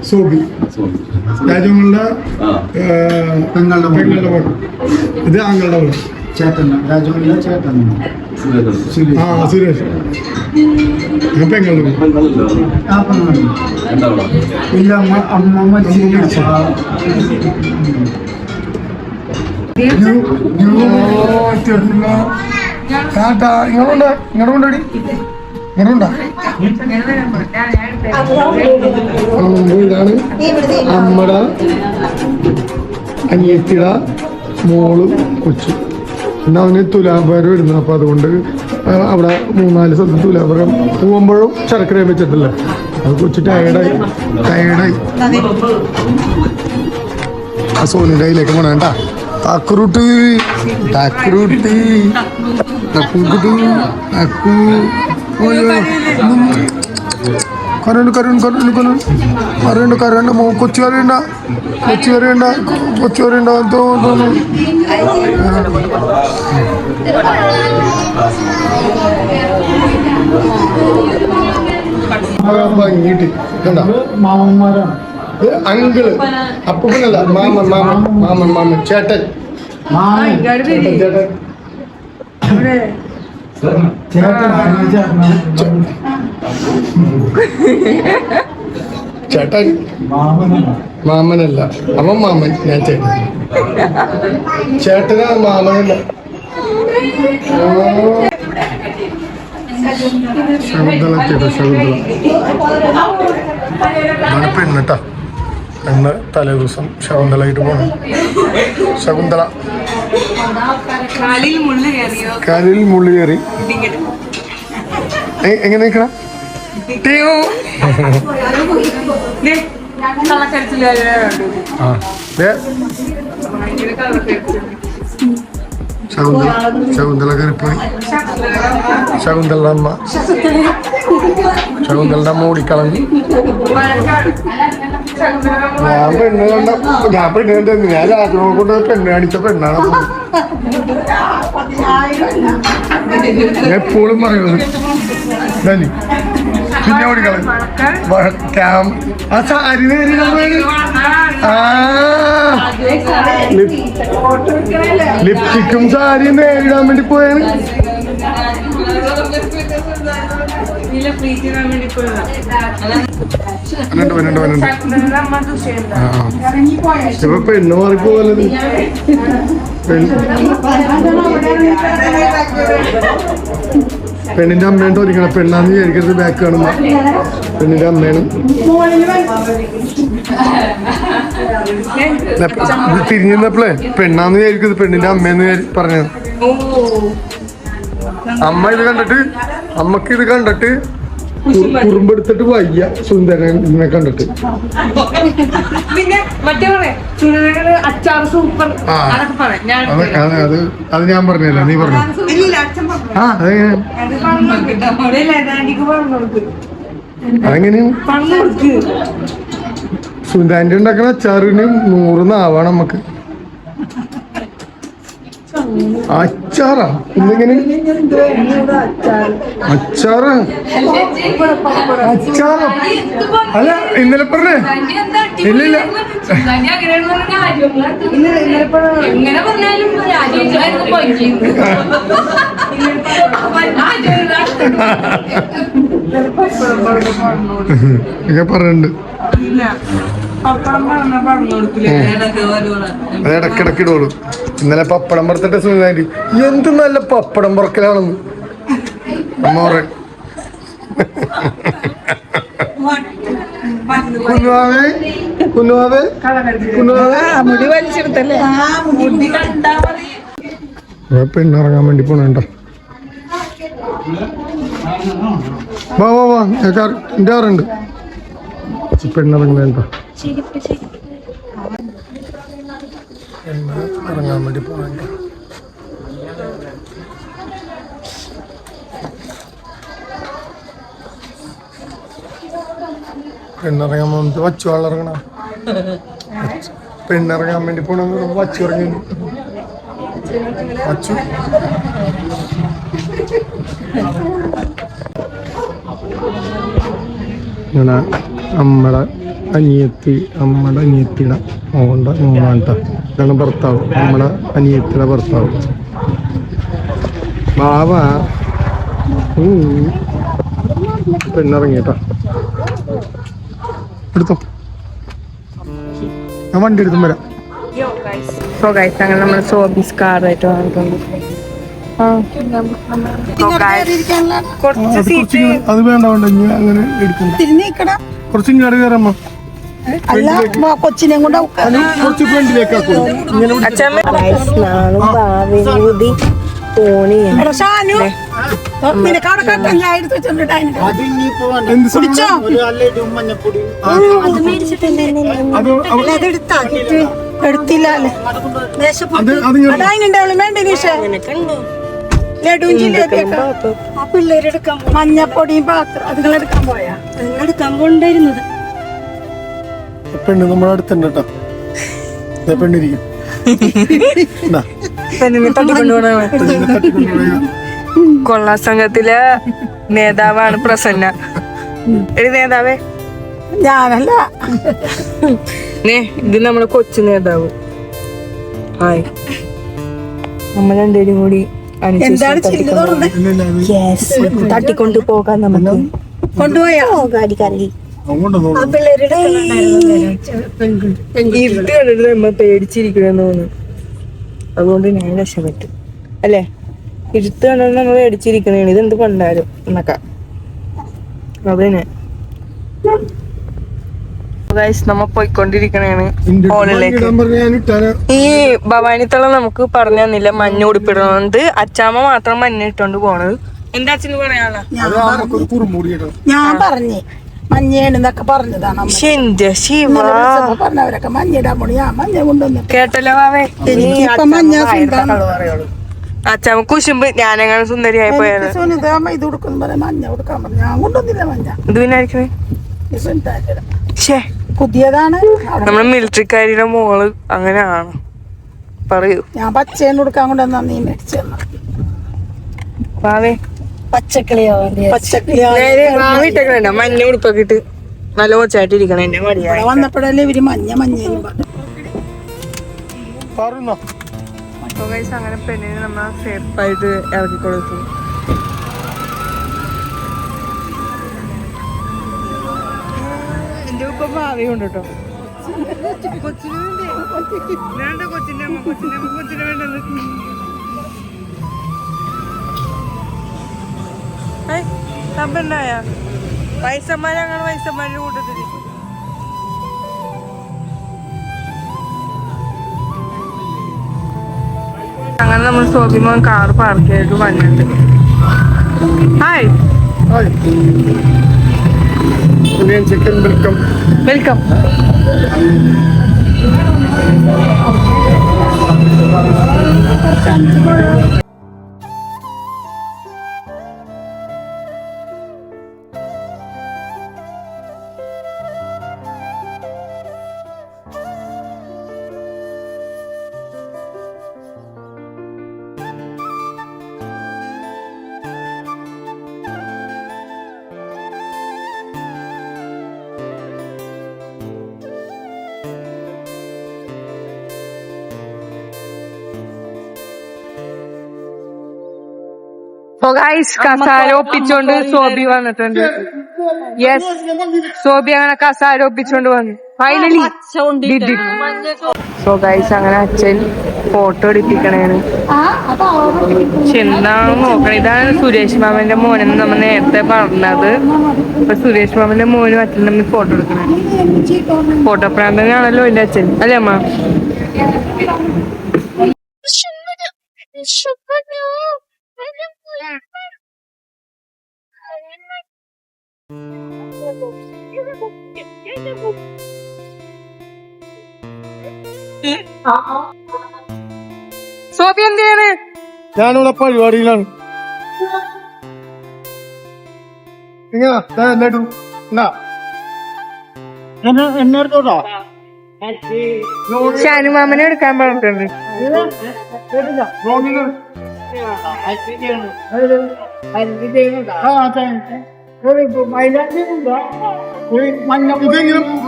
സോബി രാജങ്ങളുടെ പെങ്ങളുടെ മോൻ. ഇത് ആങ്ങളുടെ മോൻ ആ സുരേഷ്. പെങ്ങളുടെ ടാറ്റാ. ഇങ്ങോട്ടുണ്ടാ ഇങ്ങോട്ടുണ്ടോടി ഇങ്ങോട്ടുണ്ടാ. ഇതാണ് അമ്മടെ അനിയത്തിട മോളും കൊച്ചു. പിന്നെ അവന് തുലാഭാരം ഇടുന്നു. അപ്പൊ അതുകൊണ്ട് അവിടെ 3-4 സ്ഥലത്ത് തുലാഭാരം പോകുമ്പോഴും ശർക്കര വെച്ചിട്ടില്ല. അത് കൊച്ചു ടയർഡായി. ആ സോനിയുടെ കയ്യിലേക്ക് പോണ കേട്ടാ. താക്കുറൂട്ട് കരണ്ട് കൊച്ചു കരണ്ട തോന്നുന്നു. ഭംഗിട്ട് കണ്ട മാമന്മാരാണ്. അങ്കിള് അപ്പൂപ്പനല്ല, മാമൻ ചേട്ടൻ ചേട്ടൻ മാമനല്ല, അവൻ മാമൻ, ഞാൻ ചേട്ടൻ. ചേട്ടനാ മാമനല്ല. പെണ്ണട്ടാ. പെണ്ണ് തലേ ദിവസം ശകുന്തളായിട്ട് പോണം. ശകുന്തള കാലിൽ മുള്ളു കയറി. എങ്ങനെ നിൽക്കണ ശകുന്തള കയറിപ്പോയി. ശകുന്തളുടെ അമ്മ ഓടിക്കളഞ്ഞു. ഞാൻ പെണ്ണ് കണ്ട ഞാൻ രാത്രി കൊണ്ട് പെണ്ണ് കാണിച്ച പെണ്ണാണ്. എപ്പോഴും പറയുന്നത് പിന്നെ ഓടിക്കളഞ്ഞു. ആ സാരി ലിപ്സ്റ്റിക്കും സാരിയും നേരിടാൻ വേണ്ടി പോയാണ്. ഇപ്പൊ പെണ്ണ് മാറിപ്പോലത്. പെണ്ണിന്റെ അമ്മേന്റെ ഒരുക്കണം. പെണ്ണാന്ന് വിചാരിക്കരുത്, ബാക്ക് കാണുമ്പോ പെണ്ണിന്റെ അമ്മയാണ്. തിരിഞ്ഞപ്പോഴേ പെണ്ണാന്ന് വിചാരിക്കരുത്, പെണ്ണിന്റെ അമ്മയെന്ന് പറഞ്ഞത്. അമ്മക്ക് ഇത് കണ്ടിട്ട് കുറുമ്പെടുത്തിട്ട് വയ്യ സുന്ദരനെ കണ്ടിട്ട്. പിന്നെ മറ്റേ അച്ചാർ സൂപ്പർ അത് ഞാൻ പറഞ്ഞല്ലോ, നീ പറഞ്ഞു. ആ അതെങ്ങനെയാണ് സുന്ദാൻ്റെ ഉണ്ടാക്കണ അച്ചാറിന് 100 നാവാണ് നമുക്ക്. അച്ചാറാ ഇന്നെങ്ങനെ അച്ചാറാ അച്ചാറോ അല്ല ഇന്നലെ പറഞ്ഞേ ഇല്ലില്ല ഞാൻ പറഞ്ഞിട്ടുണ്ട്. അത് ഇടക്കിടക്ക് ഇടുള്ളൂ. ഇന്നലെ പപ്പടം പുറത്തിട്ട് സുഖമായിട്ട് എന്ത് നല്ല പപ്പടം പുറക്കലാണെന്ന് അമ്മ പറ. കുന്നുവാവേ കുന്നുവാവേ കുന്നുവാവേ മുടി വലിച്ചെടുത്തല്ലേ? പെണ്ണിറങ്ങാൻ വേണ്ടി പോണേണ്ട. വാ വാ വാ എന്റെ ആറുണ്ട് പെണ്ണിറങ്ങണേണ്ട. ഇറങ്ങാൻ വേണ്ടി പോകണ്ട. പെണ്ണിറങ്ങാൻ പോകുന്നത് വച്ചു വളർങ്ങണ. പെണ്ണിറങ്ങാൻ വേണ്ടി പോണ വച്ചു ഇറങ്ങി വച്ചു. ഇങ്ങനെ നമ്മുടെ അനിയത്തിയുടെ മോളുടെ മോളാണ് കേട്ടോ. ഇതാണ് ഭർത്താവ്, നമ്മുടെ അനിയത്തിയുടെ ഭർത്താവ് ബാവ. പെണ്ണിറങ്ങിട്ടോ, എടുത്തോ. ഞാൻ വണ്ടി എടുത്തും വരാം. അങ്ങനെ നമ്മൾ സോബീസ് കാറായിട്ട് വാങ്ങിട്ടുണ്ട്. കുറച്ച് സീറ്റ് അത് വേണ്ട വേണ്ട ഇനി അങ്ങനെ എടുക്കണം. കുറച്ച് ഇങ്ങോട്ട് കയറാമ്മ. കൊച്ചിനെ കൊണ്ട് കുറച്ച് ഫ്രണ്ടിലേക്ക് ആക്കും. എടുത്തില്ലല്ലേ ലഡുവും ജിലേബിയൊക്കെ ആ പിള്ളേരെടുക്കാൻ മഞ്ഞപ്പൊടിയും പാത്രം അതുങ്ങൾ എടുക്കാൻ പോയാ എടുക്കാൻ പോണ്ടായിരുന്നത്. പെണ്ണ് നമ്മുടെ അടുത്തുണ്ട് കേട്ടോ. പെണ്ണിരിക്കും കൊള്ള സംഘത്തിലെ നേതാവാണ് പ്രസന്ന. എടി നേതാവേ. ഞാനല്ല, ഇത് നമ്മുടെ കൊച്ചു നേതാവ്. ഹായ്. നമ്മൾ രണ്ടുപേരും കൂടി തട്ടിക്കൊണ്ട് പോകാൻ നമുക്ക് കൊണ്ടുപോയാ ഗാഡി കറങ്ങി ഇരുട്ട് കണ്ടിട്ട് നമ്മ പേടിച്ചിരിക്കണെന്ന് തോന്നുന്നു. അതുകൊണ്ട് ഞാൻ രക്ഷപ്പെട്ടു അല്ലേ? ഇരുട്ട് കണ്ടിട്ട് നമ്മൾ പേടിച്ചിരിക്കണേ. ഇതെന്ത് പണ്ടാലും എന്നൊക്കെ അതന്നെ. നമ്മ പോയിക്കൊണ്ടിരിക്കണേണ് ഹോളിലേക്ക്. ഈ ഭവാനിത്തളം നമുക്ക് പറഞ്ഞു തന്നില്ല മഞ്ഞ ഉടുപ്പിടുന്നത്. അച്ചാമ്മ മാത്രം മഞ്ഞ ഇട്ടോണ്ട് പോണത്. എന്താ അച്ഛന് പറയാനുള്ള? ഞാൻ പറഞ്ഞേ മഞ്ഞേന്നൊക്കെ പറഞ്ഞതാണ്. പറഞ്ഞവരൊക്കെ മഞ്ഞിടാൻ പോണി. ഞാൻ മഞ്ഞ കൊണ്ടുവന്നു കേട്ടല്ലോ വാവേ. മഞ്ഞ അച്ചാമ്മ കുശുമ്പ് ഞാനങ്ങനെ സുന്ദരിയായി പോയത്. ഇത് കൊടുക്കുന്ന പറയാം മഞ്ഞ കൊടുക്കാൻ പറഞ്ഞു. ഞാൻ കൊണ്ടുവന്നില്ല മഞ്ഞ. ഇത് പിന്നെ ആയിരിക്കണേ പുതിയതാണ്. നമ്മുടെ മിലിറ്ററിക്കാരിയുടെ മോള് അങ്ങനെയാണ് പറയൂ. ഞാൻ പച്ചേന്ന് കൊടുക്കാൻ കൊണ്ടുവന്നാ നീ മേടിച്ചെന്ന വാവേ. പച്ചക്കിളിയോ വാവിട്ടേക്കണ്ട മഞ്ഞ ഉടുപ്പൊക്കെ ഇട്ട് നല്ല കൊച്ചായിട്ടിരിക്കണം. എന്നെ മടിയായി വന്നപ്പോഴല്ലേ ഇവര് മഞ്ഞ മഞ്ഞേന്ന് പറഞ്ഞു. അങ്ങനെ പെണ്ണിന് നമ്മ സേഫായിട്ട് ഇറക്കി കൊടുത്തു. എന്റെ ഉപ്പ ഭാവിയുണ്ട് കേട്ടോ. കൊച്ചിന് വേണ്ട കൊച്ചിന്റെ അമ്മ വേണ്ടത്. തപ്പുണ്ടായ വയസ്സന്മാരെ അങ്ങനെ വയസ്സന്മാരുടെ കൂട്ടത്തില് അങ്ങനെ നമ്മൾ സോബിമോൻ കാർ പാർക്ക് ചെയ്ത് വന്നിട്ട് ഹായ് ചിക്കൻ വെൽക്കം. വെൽക്കം. കസാര ഒപ്പിച്ചോണ്ട് സോബി വന്നിട്ടുണ്ട്. യെസ്, സോബി അങ്ങനെ കസാര ഒപ്പിച്ചോണ്ട് വന്നു ഫൈനലി. സോ ഗൈസ് അങ്ങനെ അച്ഛൻ ഫോട്ടോ എടുപ്പിക്കണേന്ന്. എന്താണെന്ന് നോക്കണം. ഇതാണ് സുരേഷ് മാമന്റെ മോനെന്ന് നമ്മൾ നേരത്തെ പറഞ്ഞത്. ഇപ്പൊ സുരേഷ് മാമന്റെ മോനും അച്ഛൻ തമ്മിൽ ഫോട്ടോ എടുക്കണേ. ഫോട്ടോ പ്രാന്തനാണല്ലോ എന്റെ അച്ഛൻ, അല്ലേ അമ്മ? സോബി എന്താണ്? ഞാനിവിടെ പരിപാടിയിലാണ്. എന്നെടുത്തോട്ടോ ഷാനുമാമനെ എടുക്കാൻ പറഞ്ഞിട്ടുണ്ട്.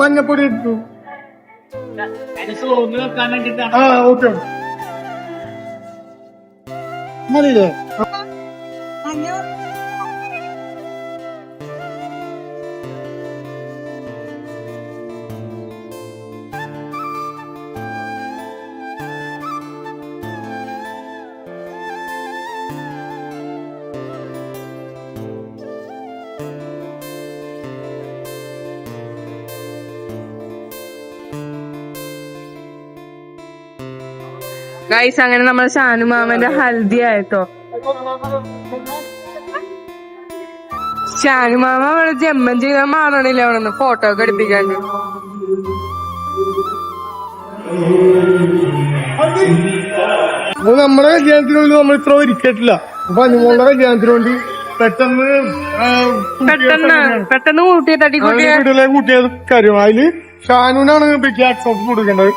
മഞ്ഞപ്പൊടി ഇട്ടു. ഓക്കെ മതിയില്ലേ? ഗൈസ് അങ്ങനെ നമ്മളെ ഷാനുമാമന്റെ ഹൽദി ആയിട്ടോ. ഷാനുമാമ അവിടെ ജമ്മൻ ചെയ്താൽ മാറണില്ല. അവിടെ നിന്ന് ഫോട്ടോ ഒക്കെ എടുപ്പിക്കാൻ. നമ്മുടെ കല്യാണത്തിന് വേണ്ടി നമ്മൾ ഇത്ര ഒരുക്കിയിട്ടില്ല. അപ്പൊ അനുമോളുടെ കല്യാണത്തിന് വേണ്ടി പെട്ടെന്ന് കൂട്ടിയ കൂട്ടിയത് കാര്യം. അതില് ഷാനുവിനാണ് ബിഗ് ആക്സസ് കൊടുക്കേണ്ടത്.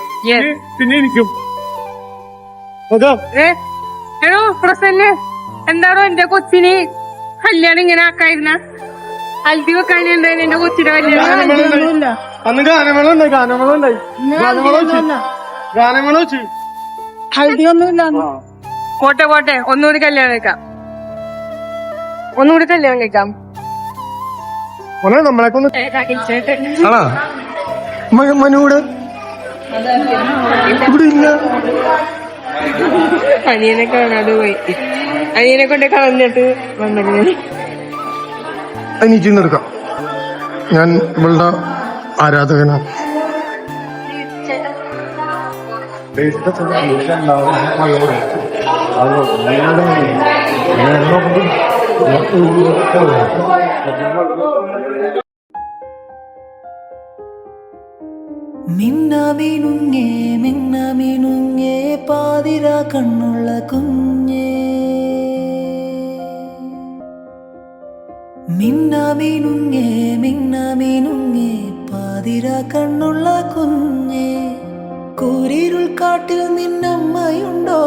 പിന്നെ എനിക്കും എടോ പ്രസന്നെ, എന്താണോ എന്റെ കൊച്ചിന് കല്യാണം ഇങ്ങനെ ആക്കായിരുന്ന? ഹൽദി വെക്കാനുണ്ടായിരുന്നു എന്റെ കൊച്ചിന്റെ കല്യാണം. അന്ന് ഗാനമേള ഉണ്ടായി. ഗാനമേള വെച്ച് ഹൽദി ഒന്നുമില്ല. പോട്ടെ ഒന്നുകൂടി കല്യാണം കഴിക്കാം. നമ്മളെയൊക്കെ ഒന്ന് മനൂടെ ഇവിടെ ഇല്ല. അനിയനെ കാണാതെ പോയി. അനിയനെ കൊണ്ട് കളഞ്ഞിട്ട് വന്നിങ്ങനെ. അനിയത്തിന്ന് എടുക്കാം. ഞാൻ ഇവളുടെ ആരാധകനാണ്. മിന്നാമിനുങ്ങേ മിന്നാമിനുങ്ങേ പാതിര കണ്ണുള്ള കുഞ്ഞേ. മിന്നാമിനുങ്ങേ മിന്നാമിനുങ്ങേ പാതിര കണ്ണുള്ള കുഞ്ഞേ. കൂരിരുൾ കാട്ടിൽ നിന്നമ്മയുണ്ടോ?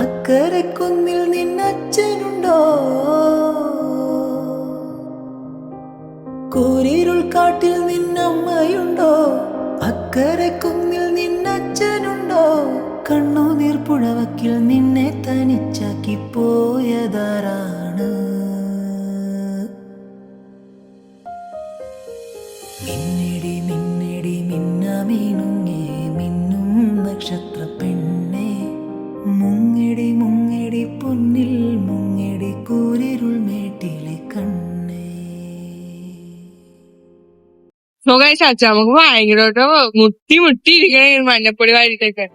അക്കരെ കുന്നിൽ നിന്നച്ഛനുണ്ടോ? കൂരിരുൾ കാട്ടിൽ നിന്നമ്മയുണ്ടോ? അക്കരെ കുന്നിൽ നിന്നച്ഛനുണ്ടോ? കണ്ണുനീർ പുഴവക്കിൽ നിന്നെ തനിച്ചാക്കി പോയതാരാണ്? മിന്നടി മിന്നടി മിന്നാമിനുങ്ങേ മിന്നും നക്ഷത്ര പെണ്ണേ. മുങ്ങടി മുങ്ങടി പൊന്നു നോക്കാഴ്ച അച്ഛ നമുക്ക് ഭയങ്കരമായിട്ട് മുട്ടി ഇരിക്കണ മഞ്ഞപ്പൊടി വാരിട്ടൊക്കെ.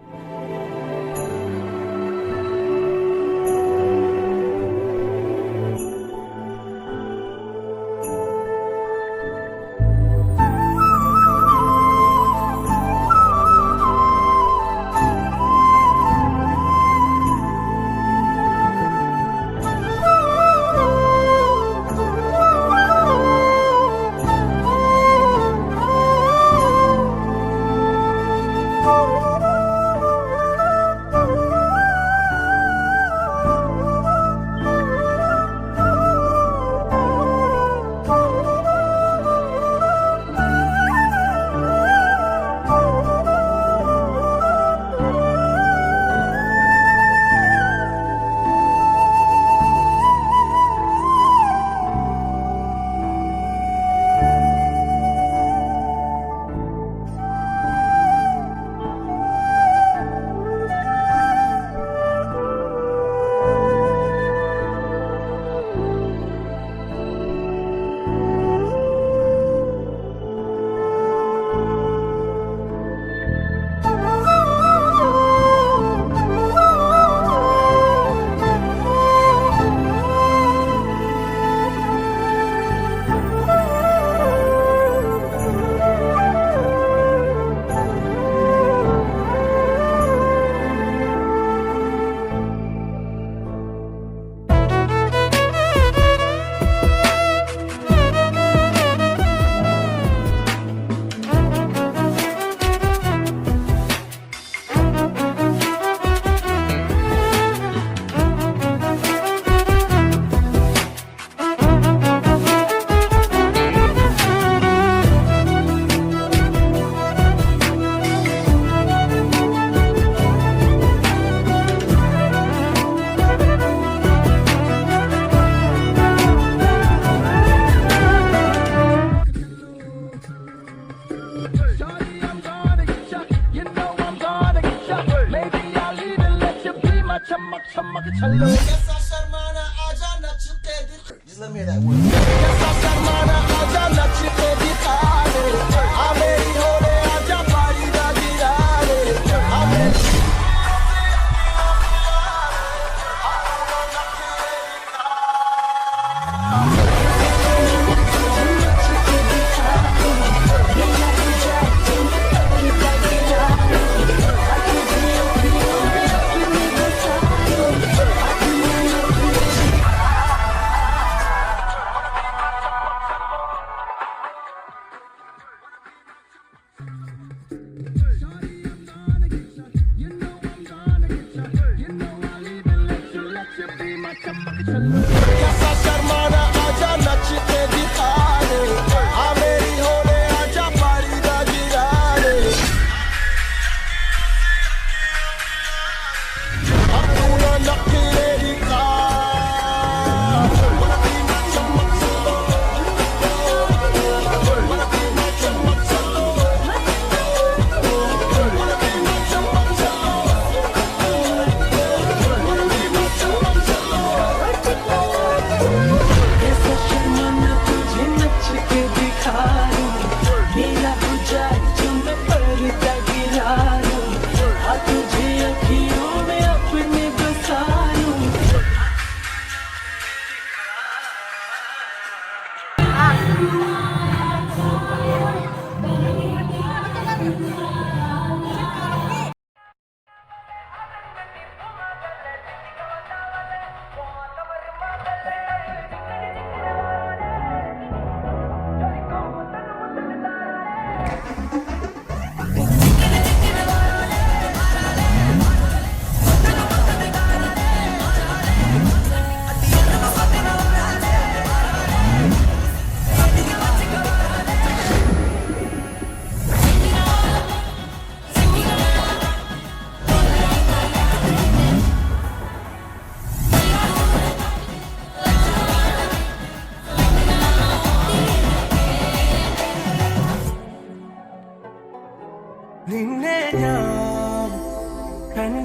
നിന്നെ ഞാൻ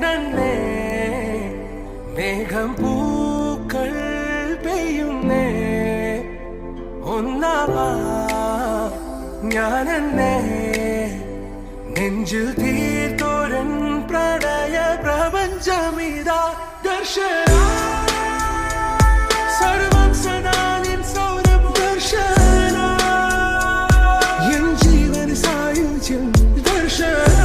കണ്ടേ മേഘം പൂക്കൾ പെയ്യുന്നേ ഒന്നാവാ ഞാനെന്നെ നെഞ്ചിൽ തീർത്തോരൻ പ്രണയ പ്രപഞ്ചമിതാ ദർശന സർവം സദാ നിൻ സൗരം ദർശന എൻ ജീവൻ സായുജ്യം ദർശന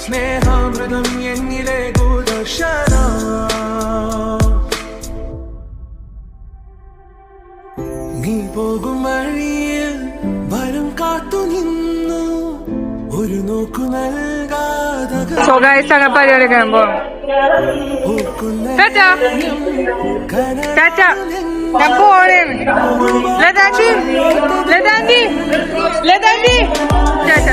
സ്നേഹാമൃതം എന്നിലെ ദർശന നീ പോകും വഴിയിൽ വരം കാത്തു നിന്നു ഒരു നോക്കു നൽകാതെ സോ ഗൈസ് അങ്ങനെ പരിപാടിയൊക്കെ ആകുമ്പോ ടാറ്റ ഞാൻ പോണേന്ന് ലതാൻഡി ലതാൻഡി ലതാൻഡി ടാറ്റ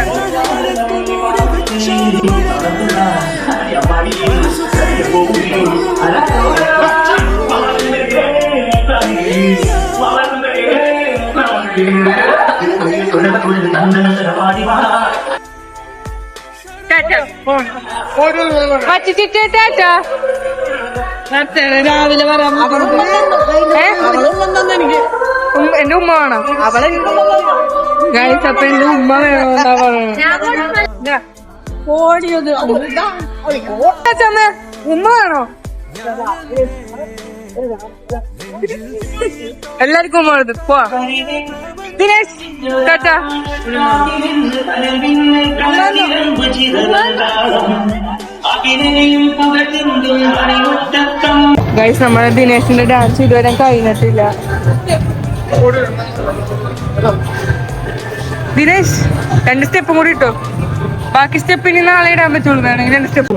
രാവിലെ വരാൻ എന്റെ ഉമ്മ വേണം ഗൈസ് അപ്പൊ എന്റെ ഉമ്മ വേണമെന്നാ പറയുന്നത് ഓടിയത് ഉമ്മ വേണോ എല്ലാവർക്കും ഉമ്മ എടുത്ത് പോവാ ദിനേശ് ടാറ്റ ഗൈസ് നമ്മുടെ ദിനേശിന്റെ ഡാൻസ് ഇതുവരെ കഴിഞ്ഞിട്ടില്ല. ദിനേശ് 2 സ്റ്റെപ്പും കൂടി ഇട്ടോ, ബാക്കി സ്റ്റെപ്പ് ഇനി നാളെ ഇടാൻ പറ്റുള്ളൂ. വേണമെങ്കിൽ 2 സ്റ്റെപ്പ്.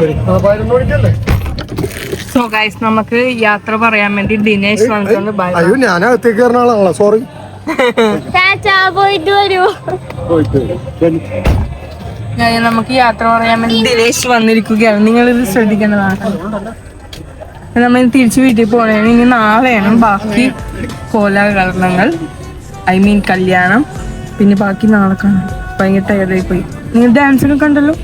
സോ ഗൈസ് നമുക്ക് യാത്ര പറയാൻ വേണ്ടി ദിനേശ് വന്നിട്ടുണ്ട്. അയ്യോ ഞാനകത്തേക്ക് കയറുന്ന ആളാണല്ലോ, സോറി. പോയിട്ട് വരൂ. നമുക്ക് യാത്ര പറയാൻ വേണ്ടി ദിനേശ് വന്നിരിക്കുകയാണ്. നിങ്ങളിത് ശ്രദ്ധിക്കേണ്ടതാണ്. നമ്മൾ തിരിച്ചു വീട്ടിൽ പോകണേ. ഇനി നാളെയാണ് ബാക്കി കോലാഹലങ്ങൾ, ഐ മീൻ കല്യാണം. പിന്നെ ബാക്കി നാളെ കാണാം. ഭയങ്കര ടയർഡായി പോയി. നിങ്ങൾ ഡാൻസൊക്കെ കണ്ടല്ലോ.